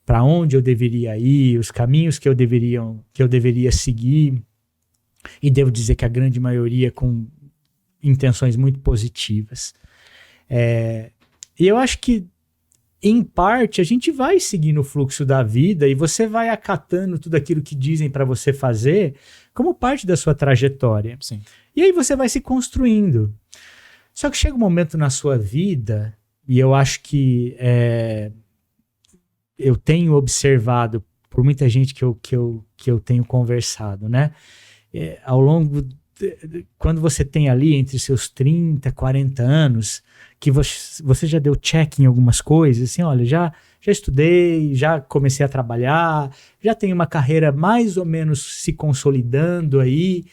para onde eu deveria ir, os caminhos que eu deveria seguir, e devo dizer que a grande maioria com intenções muito positivas. E eu acho que em parte, a gente vai seguindo o fluxo da vida e você vai acatando tudo aquilo que dizem para você fazer como parte da sua trajetória. Sim. E aí você vai se construindo. Só que chega um momento na sua vida, e eu acho que eu tenho observado por muita gente que eu tenho conversado, né? Ao longo, quando você tem ali entre seus 30, 40 anos, que você já deu check em algumas coisas, assim, olha, já estudei, já comecei a trabalhar, já tenho uma carreira mais ou menos se consolidando aí.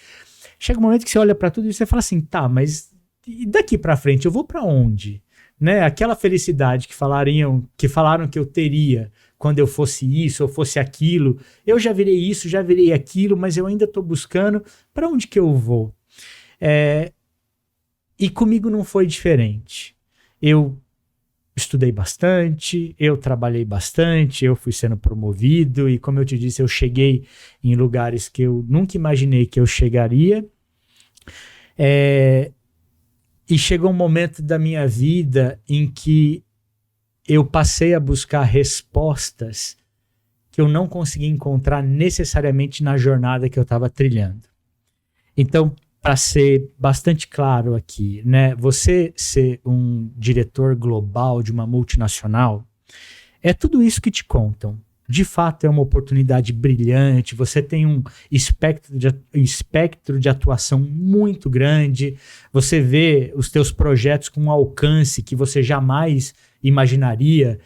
Chega um momento que você olha para tudo e você fala assim, tá, mas e daqui para frente eu vou para onde? Né? Aquela felicidade que falaram que eu teria quando eu fosse isso ou fosse aquilo, eu já virei isso, já virei aquilo, mas eu ainda estou buscando para onde que eu vou. E comigo não foi diferente. Eu estudei bastante, eu trabalhei bastante, eu fui sendo promovido e, como eu te disse, eu cheguei em lugares que eu nunca imaginei que eu chegaria. E chegou um momento da minha vida em que eu passei a buscar respostas que eu não consegui encontrar necessariamente na jornada que eu estava trilhando. Então, para ser bastante claro aqui, né, você ser um diretor global de uma multinacional é tudo isso que te contam. De fato, é uma oportunidade brilhante, você tem um espectro de atuação muito grande, você vê os teus projetos com um alcance que você jamais imaginaria.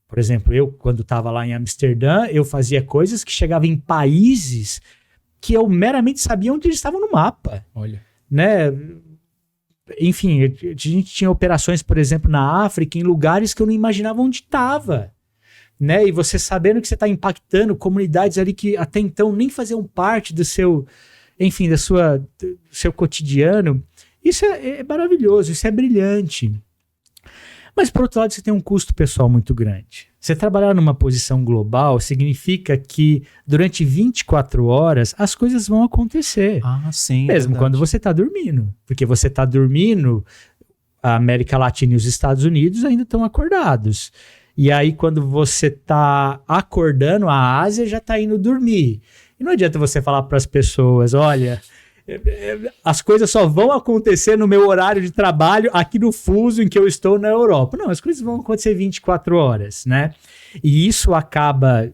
Por exemplo, eu, quando estava lá em Amsterdã, eu fazia coisas que chegavam em países que eu meramente sabia onde eles estavam no mapa. Olha. Né? Enfim, a gente tinha operações, por exemplo, na África, em lugares que eu não imaginava onde estava. Né? E você sabendo que você está impactando comunidades ali que até então nem faziam parte do seu, enfim, do seu cotidiano, isso é maravilhoso, isso é brilhante. Mas, por outro lado, você tem um custo pessoal muito grande. Você trabalhar numa posição global significa que durante 24 horas as coisas vão acontecer. Ah, sim. Mesmo quando você está dormindo. Porque você está dormindo, a América Latina e os Estados Unidos ainda estão acordados. E aí, quando você está acordando, a Ásia já está indo dormir. E não adianta você falar para as pessoas, olha, as coisas só vão acontecer no meu horário de trabalho aqui no fuso em que eu estou na Europa. Não, as coisas vão acontecer 24 horas, né? E isso acaba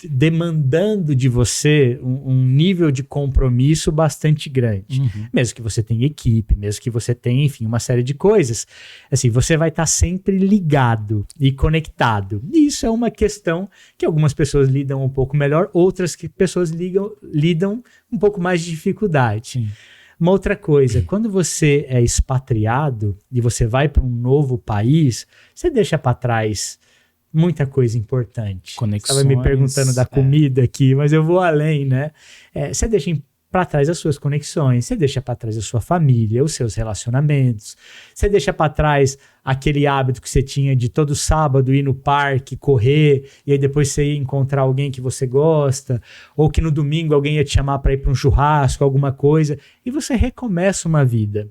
demandando de você um nível de compromisso bastante grande. Uhum. Mesmo que você tenha equipe, mesmo que você tenha, enfim, uma série de coisas. Assim, você vai estar sempre ligado e conectado. E isso é uma questão que algumas pessoas lidam um pouco melhor, outras pessoas lidam um pouco mais de dificuldade. Sim. Uma outra coisa, quando você é expatriado e você vai para um novo país, você deixa para trás muita coisa importante. Conexões. Estava me perguntando da comida aqui, mas eu vou além, né? Você deixa para trás as suas conexões, você deixa para trás a sua família, os seus relacionamentos, você deixa para trás aquele hábito que você tinha de todo sábado ir no parque, correr, e aí depois você ia encontrar alguém que você gosta, ou que no domingo alguém ia te chamar para ir para um churrasco, alguma coisa, e você recomeça uma vida.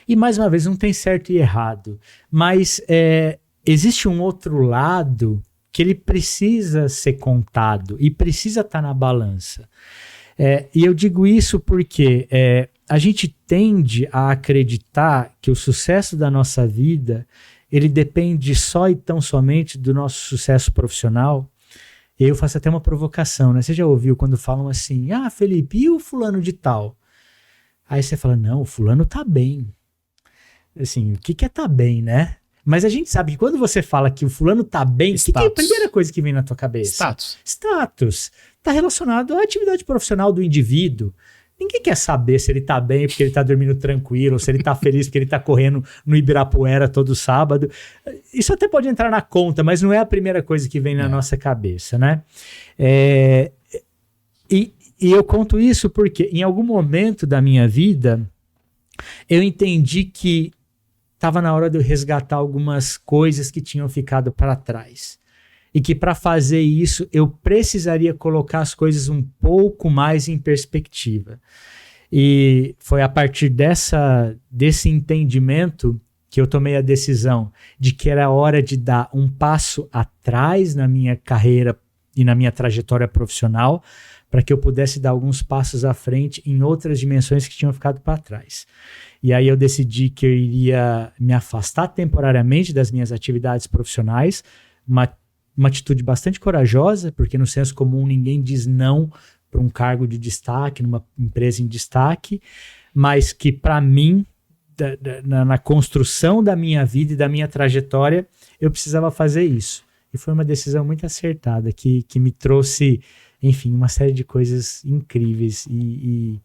E mais uma vez, não tem certo e errado, mas existe um outro lado que ele precisa ser contado e precisa estar na balança. E eu digo isso porque a gente tende a acreditar que o sucesso da nossa vida ele depende só e tão somente do nosso sucesso profissional. E eu faço até uma provocação, né? Você já ouviu quando falam assim, Felipe, e o fulano de tal? Aí você fala, não, o fulano tá bem. Assim, o que é tá bem, né? Mas a gente sabe que quando você fala que o fulano tá bem, o que é a primeira coisa que vem na tua cabeça? Status. Está relacionado à atividade profissional do indivíduo. Ninguém quer saber se ele tá bem porque ele tá dormindo tranquilo, ou se ele tá feliz porque ele tá correndo no Ibirapuera todo sábado. Isso até pode entrar na conta, mas não é a primeira coisa que vem na nossa cabeça, né? E eu conto isso porque em algum momento da minha vida eu entendi que estava na hora de eu resgatar algumas coisas que tinham ficado para trás. E que para fazer isso, eu precisaria colocar as coisas um pouco mais em perspectiva. E foi a partir desse entendimento que eu tomei a decisão de que era hora de dar um passo atrás na minha carreira e na minha trajetória profissional, para que eu pudesse dar alguns passos à frente em outras dimensões que tinham ficado para trás. E aí eu decidi que eu iria me afastar temporariamente das minhas atividades profissionais, uma atitude bastante corajosa, porque no senso comum ninguém diz não para um cargo de destaque, numa empresa em destaque, mas que para mim, na construção da minha vida e da minha trajetória, eu precisava fazer isso. E foi uma decisão muito acertada, que me trouxe, enfim, uma série de coisas incríveis e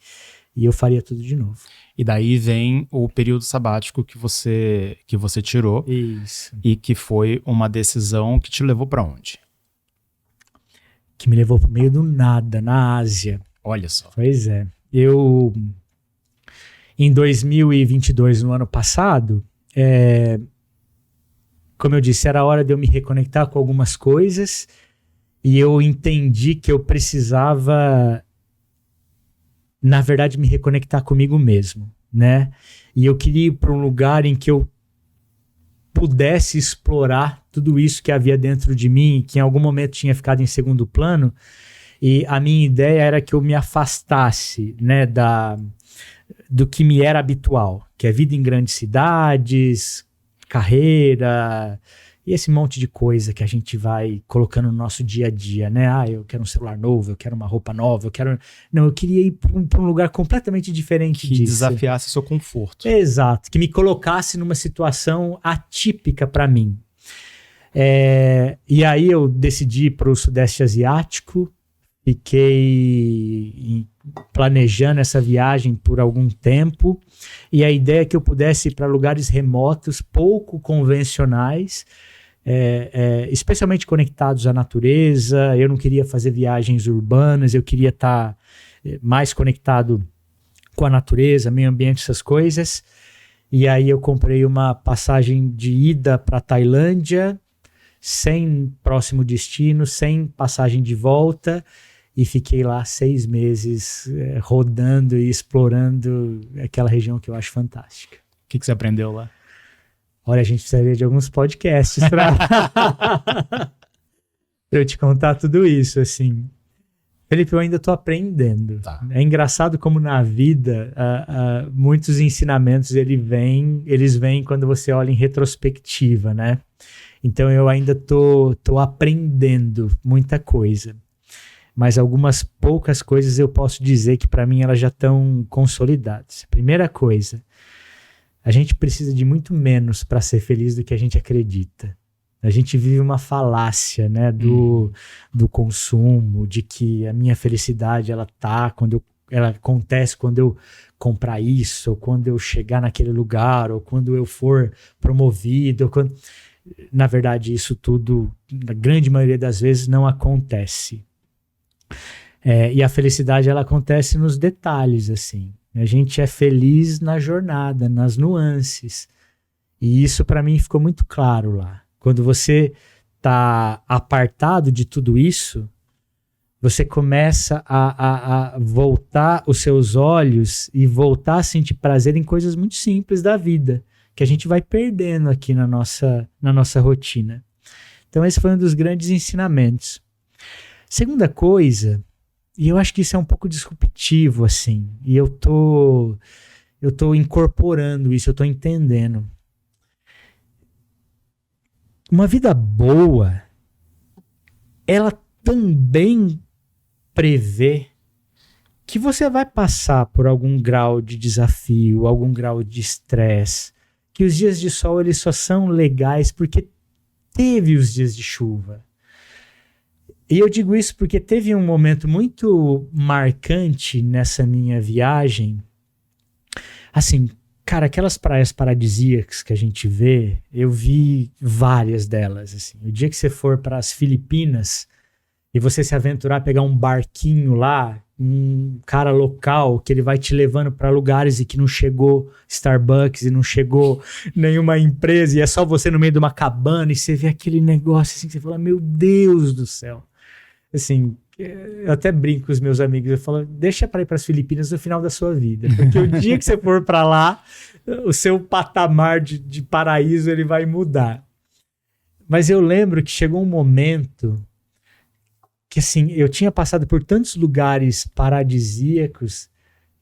eu faria tudo de novo. E daí vem o período sabático que você tirou. Isso. E que foi uma decisão que te levou para onde? Que me levou para o meio do nada, na Ásia. Olha só. Pois é. Eu, em 2022, no ano passado, como eu disse, era hora de eu me reconectar com algumas coisas e eu entendi que eu precisava, na verdade, me reconectar comigo mesmo, né? E eu queria ir para um lugar em que eu pudesse explorar tudo isso que havia dentro de mim, que em algum momento tinha ficado em segundo plano, e a minha ideia era que eu me afastasse, né, do que me era habitual, que é vida em grandes cidades, carreira e esse monte de coisa que a gente vai colocando no nosso dia a dia, né? Eu quero um celular novo, eu quero uma roupa nova, eu queria ir para um lugar completamente diferente que disso. Que desafiasse seu conforto. Exato, que me colocasse numa situação atípica para mim. E aí eu decidi ir para o Sudeste Asiático, fiquei planejando essa viagem por algum tempo, e a ideia é que eu pudesse ir para lugares remotos, pouco convencionais, especialmente conectados à natureza. Eu não queria fazer viagens urbanas, eu queria estar mais conectado com a natureza, meio ambiente, essas coisas. E aí eu comprei uma passagem de ida para a Tailândia, sem próximo destino, sem passagem de volta, e fiquei lá 6 meses rodando e explorando aquela região que eu acho fantástica. O que você aprendeu lá? Olha, a gente precisaria de alguns podcasts para eu te contar tudo isso, assim. Felipe, eu ainda estou aprendendo. Tá. É engraçado como na vida muitos ensinamentos eles vêm quando você olha em retrospectiva, né? Então eu ainda tô aprendendo muita coisa. Mas algumas poucas coisas eu posso dizer que para mim elas já estão consolidadas. Primeira coisa, a gente precisa de muito menos para ser feliz do que a gente acredita. A gente vive uma falácia, né, do consumo, de que a minha felicidade ela acontece quando eu comprar isso, ou quando eu chegar naquele lugar, ou quando eu for promovido. Na verdade, isso tudo, na grande maioria das vezes, não acontece. E a felicidade ela acontece nos detalhes, assim. A gente é feliz na jornada, nas nuances. E isso para mim ficou muito claro lá. Quando você está apartado de tudo isso, você começa a voltar os seus olhos e voltar a sentir prazer em coisas muito simples da vida, que a gente vai perdendo aqui na nossa rotina. Então esse foi um dos grandes ensinamentos. Segunda coisa, e eu acho que isso é um pouco disruptivo, assim, e eu tô incorporando isso, eu tô entendendo. Uma vida boa, ela também prevê que você vai passar por algum grau de desafio, algum grau de estresse, que os dias de sol eles só são legais porque teve os dias de chuva. E eu digo isso porque teve um momento muito marcante nessa minha viagem. Assim, cara, aquelas praias paradisíacas que a gente vê, eu vi várias delas. Assim. O dia que você for para as Filipinas e você se aventurar a pegar um barquinho lá, um cara local que ele vai te levando para lugares e que não chegou Starbucks e não chegou nenhuma empresa e é só você no meio de uma cabana e você vê aquele negócio assim que você fala, meu Deus do céu. Assim, Eu até brinco com os meus amigos, eu falo, deixa para ir para as Filipinas no final da sua vida, porque o dia que você for para lá, o seu patamar de paraíso ele vai mudar. Mas eu lembro que chegou um momento que assim, eu tinha passado por tantos lugares paradisíacos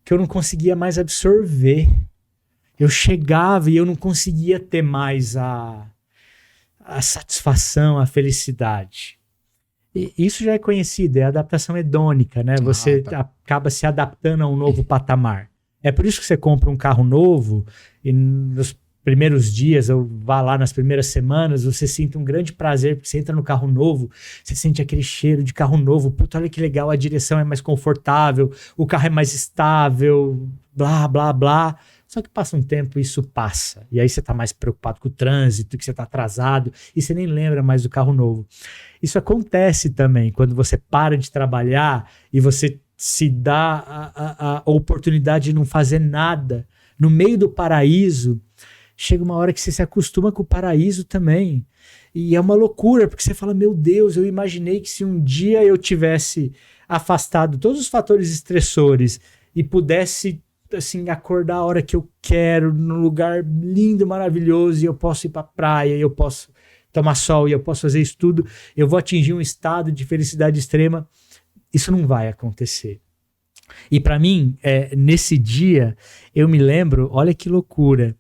que eu não conseguia mais absorver. Eu chegava e eu não conseguia ter mais a satisfação, a felicidade. E isso já é conhecido, é a adaptação hedônica, né? Você acaba se adaptando a um novo patamar. É por isso que você compra um carro novo e nos primeiros dias, ou vá lá nas primeiras semanas, você sente um grande prazer, porque você entra no carro novo, você sente aquele cheiro de carro novo, puta, olha que legal, a direção é mais confortável, o carro é mais estável, blá, blá, blá. Só que passa um tempo e isso passa. E aí você tá mais preocupado com o trânsito, que você tá atrasado, e você nem lembra mais do carro novo. Isso acontece também quando você para de trabalhar e você se dá a oportunidade de não fazer nada. No meio do paraíso, chega uma hora que você se acostuma com o paraíso também. E é uma loucura, porque você fala, meu Deus, eu imaginei que se um dia eu tivesse afastado todos os fatores estressores e pudesse assim, acordar a hora que eu quero, num lugar lindo, maravilhoso, e eu posso ir pra praia, e eu posso tomar sol, e eu posso fazer isso tudo, eu vou atingir um estado de felicidade extrema. Isso não vai acontecer. E para mim, nesse dia, eu me lembro, olha que loucura,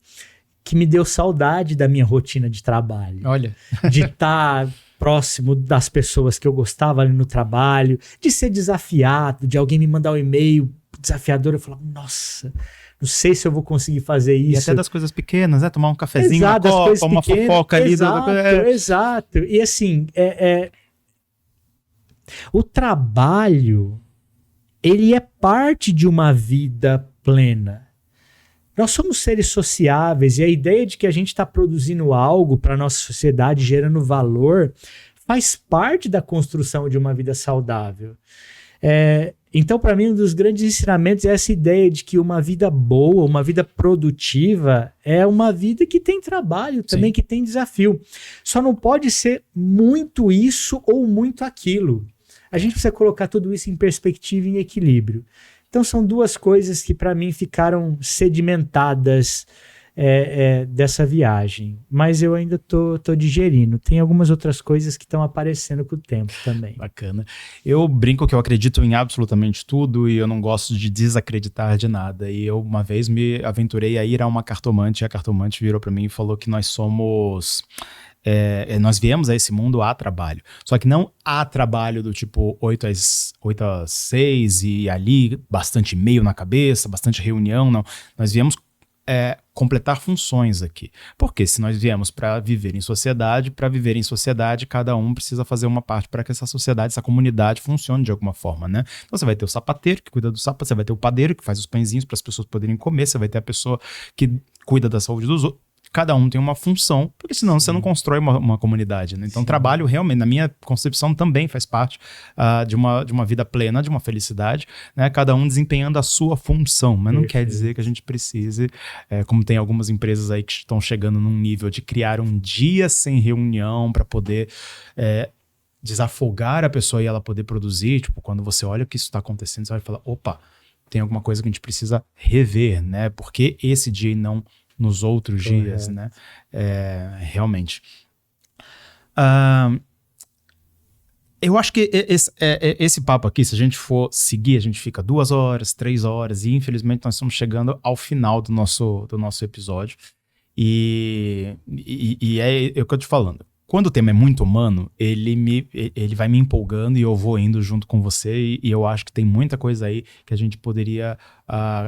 que me deu saudade da minha rotina de trabalho. Olha. De estar próximo das pessoas que eu gostava ali no trabalho, de ser desafiado, de alguém me mandar um e-mail desafiador, eu falava, nossa, não sei se eu vou conseguir fazer isso. E até das coisas pequenas, né? Tomar um cafezinho, exato, uma copa, uma fofoca ali. Exato. E assim, o trabalho, ele é parte de uma vida plena. Nós somos seres sociáveis e a ideia de que a gente está produzindo algo para a nossa sociedade, gerando valor, faz parte da construção de uma vida saudável. Então, para mim, um dos grandes ensinamentos é essa ideia de que uma vida boa, uma vida produtiva, é uma vida que tem trabalho também, que tem desafio. Só não pode ser muito isso ou muito aquilo. A gente precisa colocar tudo isso em perspectiva e em equilíbrio. Então, são duas coisas que, para mim, ficaram sedimentadas dessa viagem. Mas eu ainda tô digerindo. Tem algumas outras coisas que estão aparecendo com o tempo também. Bacana. Eu brinco que eu acredito em absolutamente tudo e eu não gosto de desacreditar de nada. E eu, uma vez, me aventurei a ir a uma cartomante e a cartomante virou para mim e falou que nós somos... nós viemos a esse mundo a trabalho. Só que não há trabalho do tipo 8 às 6 e ali bastante e-mail na cabeça, bastante reunião, não. Nós viemos completar funções aqui. Porque se nós viemos para viver em sociedade, cada um precisa fazer uma parte para que essa sociedade, essa comunidade funcione de alguma forma, né? Então você vai ter o sapateiro que cuida do sapato, você vai ter o padeiro que faz os pãezinhos para as pessoas poderem comer, você vai ter a pessoa que cuida da saúde dos outros. Cada um tem uma função, porque senão você não constrói uma comunidade, né? Então, trabalho realmente, na minha concepção, também faz parte de uma vida plena, de uma felicidade, né? Cada um desempenhando a sua função, mas não quer dizer que a gente precise, como tem algumas empresas aí que estão chegando num nível de criar um dia sem reunião para poder desafogar a pessoa e ela poder produzir. Tipo, quando você olha o que isso está acontecendo, você vai falar, opa, tem alguma coisa que a gente precisa rever, né? Porque esse dia e não nos outros dias, né? Realmente. Eu acho que esse papo aqui, se a gente for seguir, a gente fica 2 horas, 3 horas, e infelizmente nós estamos chegando ao final do nosso episódio. E é o que eu tô falando. Quando o tema é muito humano, ele vai me empolgando e eu vou indo junto com você, e eu acho que tem muita coisa aí que a gente poderia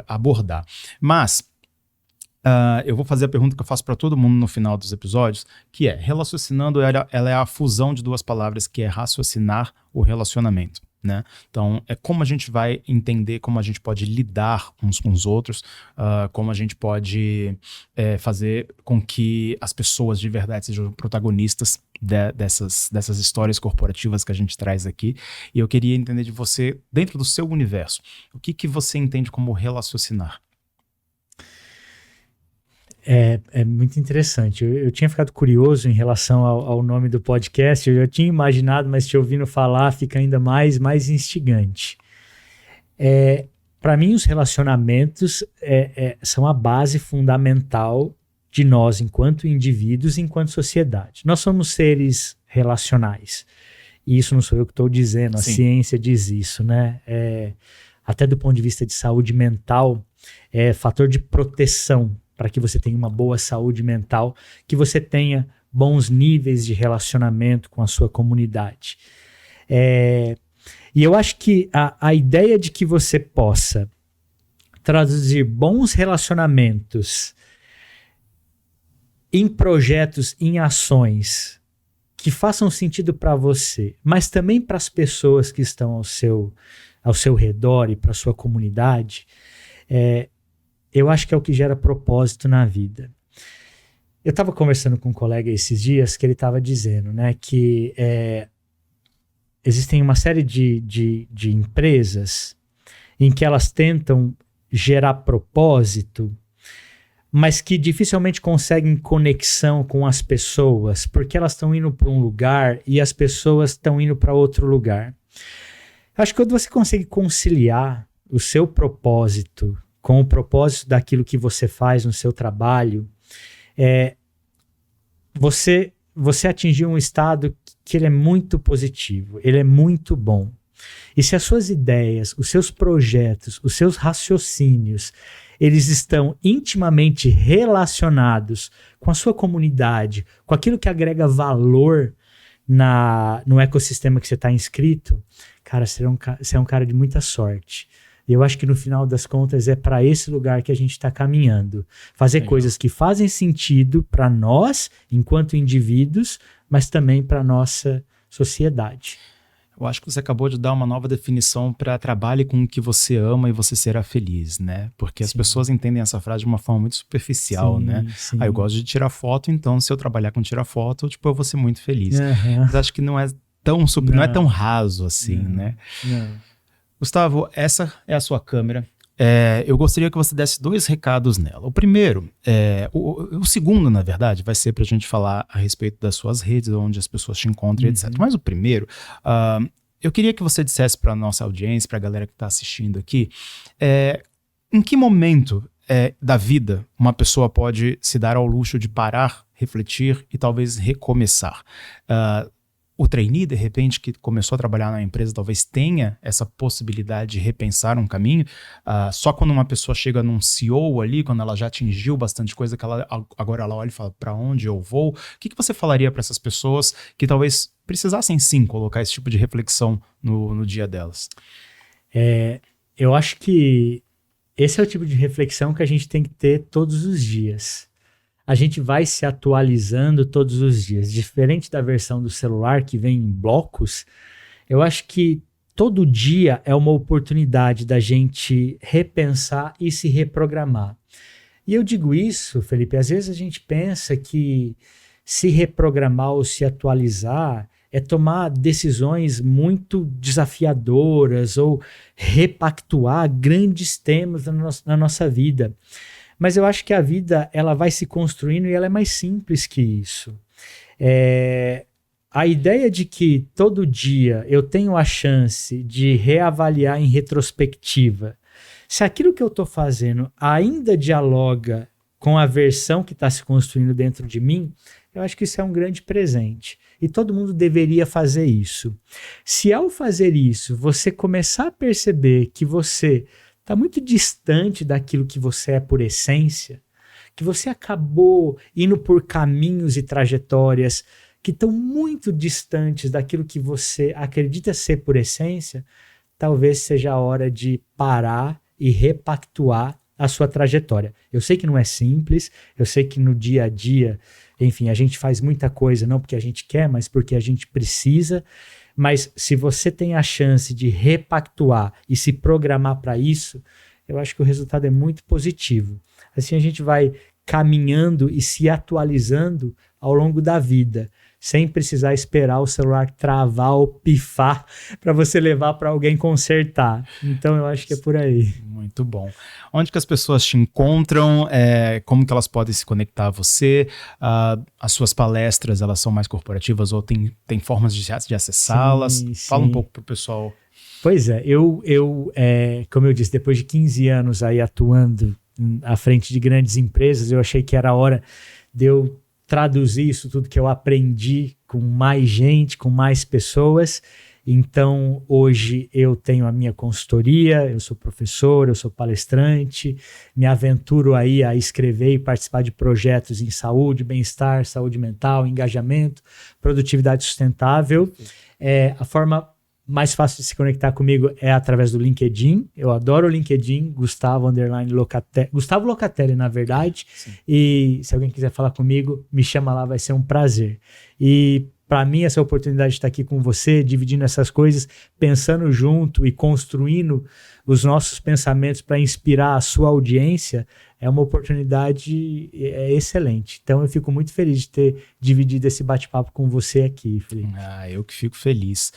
abordar. Mas eu vou fazer a pergunta que eu faço para todo mundo no final dos episódios, que é, raciocinando, ela é a fusão de 2 palavras, que é raciocinar o relacionamento, né? Então, é como a gente vai entender, como a gente pode lidar uns com os outros, como a gente pode fazer com que as pessoas de verdade sejam protagonistas dessas histórias corporativas que a gente traz aqui. E eu queria entender de você, dentro do seu universo, o que você entende como relaciocinar? É muito interessante. Eu tinha ficado curioso em relação ao nome do podcast. Eu já tinha imaginado, mas te ouvindo falar fica ainda mais instigante. Para mim, os relacionamentos são a base fundamental de nós enquanto indivíduos, enquanto sociedade. Nós somos seres relacionais. E isso não sou eu que estou dizendo, a ciência diz isso, né? Até do ponto de vista de saúde mental, é fator de proteção para que você tenha uma boa saúde mental, que você tenha bons níveis de relacionamento com a sua comunidade. E eu acho que a ideia de que você possa traduzir bons relacionamentos em projetos, em ações que façam sentido para você, mas também para as pessoas que estão ao seu redor e para a sua comunidade, eu acho que é o que gera propósito na vida. Eu estava conversando com um colega esses dias que ele estava dizendo, né, que existem uma série de empresas em que elas tentam gerar propósito, mas que dificilmente conseguem conexão com as pessoas, porque elas estão indo para um lugar e as pessoas estão indo para outro lugar. Acho que quando você consegue conciliar o seu propósito com o propósito daquilo que você faz no seu trabalho, você atingiu um estado que ele é muito positivo, ele é muito bom. E se as suas ideias, os seus projetos, os seus raciocínios, eles estão intimamente relacionados com a sua comunidade, com aquilo que agrega valor no ecossistema que você está inscrito, cara, você é um cara de muita sorte. E eu acho que no final das contas é para esse lugar que a gente está caminhando. Fazer coisas que fazem sentido para nós, enquanto indivíduos, mas também para a nossa sociedade. Eu acho que você acabou de dar uma nova definição para trabalhe com o que você ama e você será feliz, né? Porque as pessoas entendem essa frase de uma forma muito superficial, né? Sim. Eu gosto de tirar foto, então se eu trabalhar com tirar foto, eu vou ser muito feliz. Mas acho que não é tão não é tão raso assim, né? Não. Gustavo, essa é a sua câmera. Eu gostaria que você desse 2 recados nela. O primeiro, o segundo, na verdade, vai ser para a gente falar a respeito das suas redes, onde as pessoas te encontram, etc. Mas o primeiro, eu queria que você dissesse para a nossa audiência, para a galera que está assistindo aqui, em que momento da vida uma pessoa pode se dar ao luxo de parar, refletir e talvez recomeçar? O trainee, de repente, que começou a trabalhar na empresa, talvez tenha essa possibilidade de repensar um caminho. Só quando uma pessoa chega num CEO ali, quando ela já atingiu bastante coisa, que agora ela olha e fala, para onde eu vou? O que você falaria para essas pessoas que talvez precisassem sim colocar esse tipo de reflexão no dia delas? Eu acho que esse é o tipo de reflexão que a gente tem que ter todos os dias. A gente vai se atualizando todos os dias. Diferente da versão do celular que vem em blocos, eu acho que todo dia é uma oportunidade da gente repensar e se reprogramar. E eu digo isso, Felipe, às vezes a gente pensa que se reprogramar ou se atualizar é tomar decisões muito desafiadoras ou repactuar grandes temas na nossa vida. Mas eu acho que a vida ela vai se construindo e ela é mais simples que isso. A ideia de que todo dia eu tenho a chance de reavaliar em retrospectiva se aquilo que eu estou fazendo ainda dialoga com a versão que está se construindo dentro de mim, eu acho que isso é um grande presente. E todo mundo deveria fazer isso. Se ao fazer isso, você começar a perceber que você está muito distante daquilo que você é por essência, que você acabou indo por caminhos e trajetórias que estão muito distantes daquilo que você acredita ser por essência, talvez seja a hora de parar e repactuar a sua trajetória. Eu sei que não é simples, eu sei que no dia a dia, enfim, a gente faz muita coisa não porque a gente quer, mas porque a gente precisa. Mas se você tem a chance de repactuar e se programar para isso, eu acho que o resultado é muito positivo. Assim a gente vai caminhando e se atualizando ao longo da vida, sem precisar esperar o celular travar ou pifar para você levar para alguém consertar. Então eu acho que é por aí. Muito bom. Onde que as pessoas te encontram? Como que elas podem se conectar a você? As suas palestras, elas são mais corporativas ou tem formas de acessá-las? Sim, Fala um sim. pouco pro pessoal. Pois é, como eu disse, depois de 15 anos aí atuando à frente de grandes empresas, eu achei que era a hora de eu traduzir isso tudo que eu aprendi com mais gente, com mais pessoas. Então, hoje eu tenho a minha consultoria, eu sou professor, eu sou palestrante, me aventuro aí a escrever e participar de projetos em saúde, bem-estar, saúde mental, engajamento, produtividade sustentável. A forma mais fácil de se conectar comigo é através do LinkedIn. Eu adoro o LinkedIn, Gustavo Locatelli, na verdade. Sim. E se alguém quiser falar comigo, me chama lá, vai ser um prazer. E para mim, essa oportunidade de estar aqui com você, dividindo essas coisas, pensando junto e construindo os nossos pensamentos para inspirar a sua audiência, é uma oportunidade excelente. Então, eu fico muito feliz de ter dividido esse bate-papo com você aqui, Felipe. Eu que fico feliz.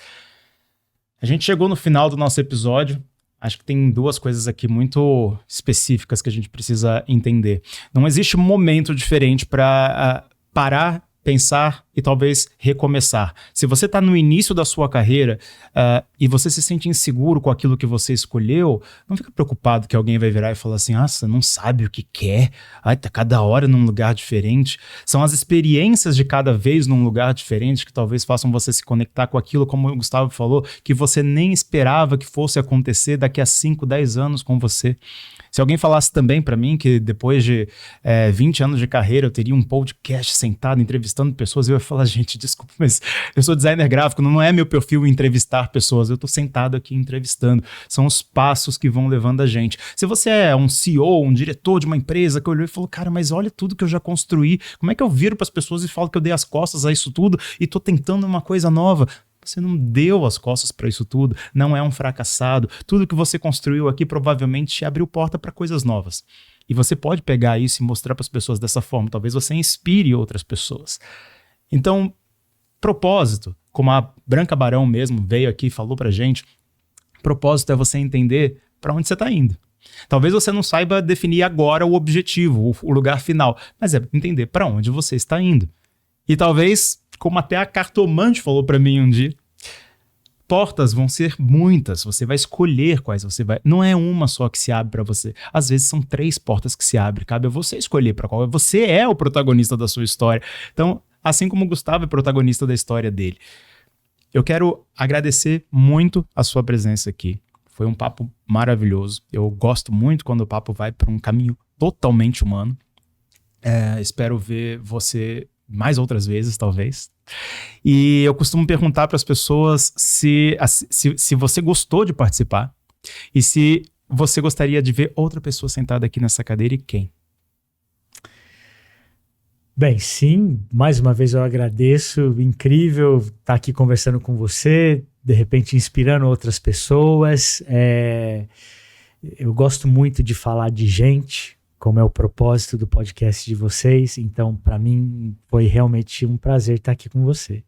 A gente chegou no final do nosso episódio. Acho que tem duas coisas aqui muito específicas que a gente precisa entender. Não existe um momento diferente para parar, pensar e talvez recomeçar. Se você está no início da sua carreira e você se sente inseguro com aquilo que você escolheu, não fica preocupado que alguém vai virar e falar assim, você não sabe o que quer, tá cada hora num lugar diferente. São as experiências de cada vez num lugar diferente que talvez façam você se conectar com aquilo, como o Gustavo falou, que você nem esperava que fosse acontecer daqui a 5, 10 anos com você. Se alguém falasse também para mim que depois de 20 anos de carreira eu teria um podcast sentado entrevistando pessoas, eu ia falar, gente, desculpa, mas eu sou designer gráfico, não é meu perfil entrevistar pessoas, eu tô sentado aqui entrevistando. São os passos que vão levando a gente. Se você é um CEO, um diretor de uma empresa que olhou e falou, cara, mas olha tudo que eu já construí, como é que eu viro para as pessoas e falo que eu dei as costas a isso tudo e tô tentando uma coisa nova? Você não deu as costas para isso tudo, não é um fracassado. Tudo que você construiu aqui provavelmente te abriu porta para coisas novas. E você pode pegar isso e mostrar para as pessoas dessa forma. Talvez você inspire outras pessoas. Então, propósito, como a Branca Barão mesmo veio aqui e falou pra gente, propósito é você entender para onde você está indo. Talvez você não saiba definir agora o objetivo, o lugar final, mas é entender para onde você está indo. E talvez, como até a cartomante falou para mim um dia, portas vão ser muitas, você vai escolher quais você vai... Não é uma só que se abre para você. Às vezes são 3 portas que se abrem, cabe a você escolher para qual. Você é o protagonista da sua história. Então, assim como o Gustavo é protagonista da história dele. Eu quero agradecer muito a sua presença aqui. Foi um papo maravilhoso. Eu gosto muito quando o papo vai para um caminho totalmente humano. Espero ver você mais outras vezes, talvez. E eu costumo perguntar para as pessoas se você gostou de participar e se você gostaria de ver outra pessoa sentada aqui nessa cadeira e quem. Bem, sim, mais uma vez eu agradeço, incrível estar aqui conversando com você, de repente inspirando outras pessoas. Eu gosto muito de falar de gente, como é o propósito do podcast de vocês, então para mim foi realmente um prazer estar aqui com você.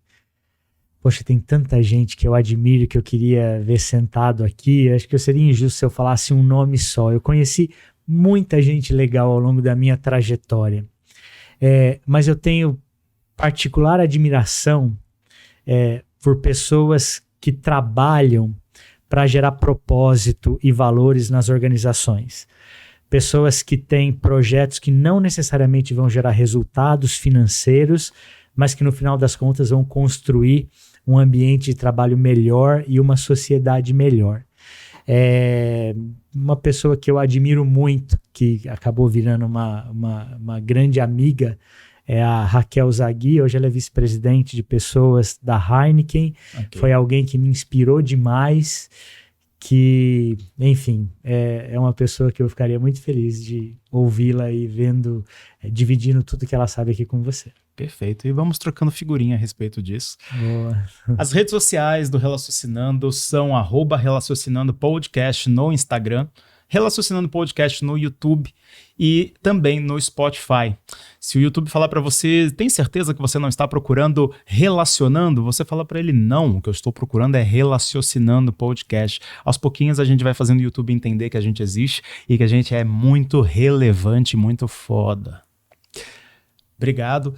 Poxa, tem tanta gente que eu admiro, que eu queria ver sentado aqui, acho que eu seria injusto se eu falasse um nome só. Eu conheci muita gente legal ao longo da minha trajetória. Mas eu tenho particular admiração por pessoas que trabalham para gerar propósito e valores nas organizações. Pessoas que têm projetos que não necessariamente vão gerar resultados financeiros, mas que no final das contas vão construir um ambiente de trabalho melhor e uma sociedade melhor. Uma pessoa que eu admiro muito, que acabou virando uma grande amiga, é a Raquel Zaghi. Hoje ela é vice-presidente de pessoas da Heineken. Okay. Foi alguém que me inspirou demais, que, enfim, é uma pessoa que eu ficaria muito feliz de ouvi-la e vendo, dividindo tudo que ela sabe aqui com você. Perfeito, e vamos trocando figurinha a respeito disso. Boa. As redes sociais do Relaciocinando são @Relaciocinando Podcast no Instagram, Relaciocinando Podcast no YouTube e também no Spotify. Se o YouTube falar para você, tem certeza que você não está procurando Relacionando? Você fala para ele, não, o que eu estou procurando é Relaciocinando Podcast. Aos pouquinhos a gente vai fazendo o YouTube entender que a gente existe e que a gente é muito relevante, muito foda. Obrigado.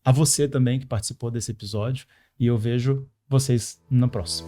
A você também que participou desse episódio e eu vejo vocês no próximo.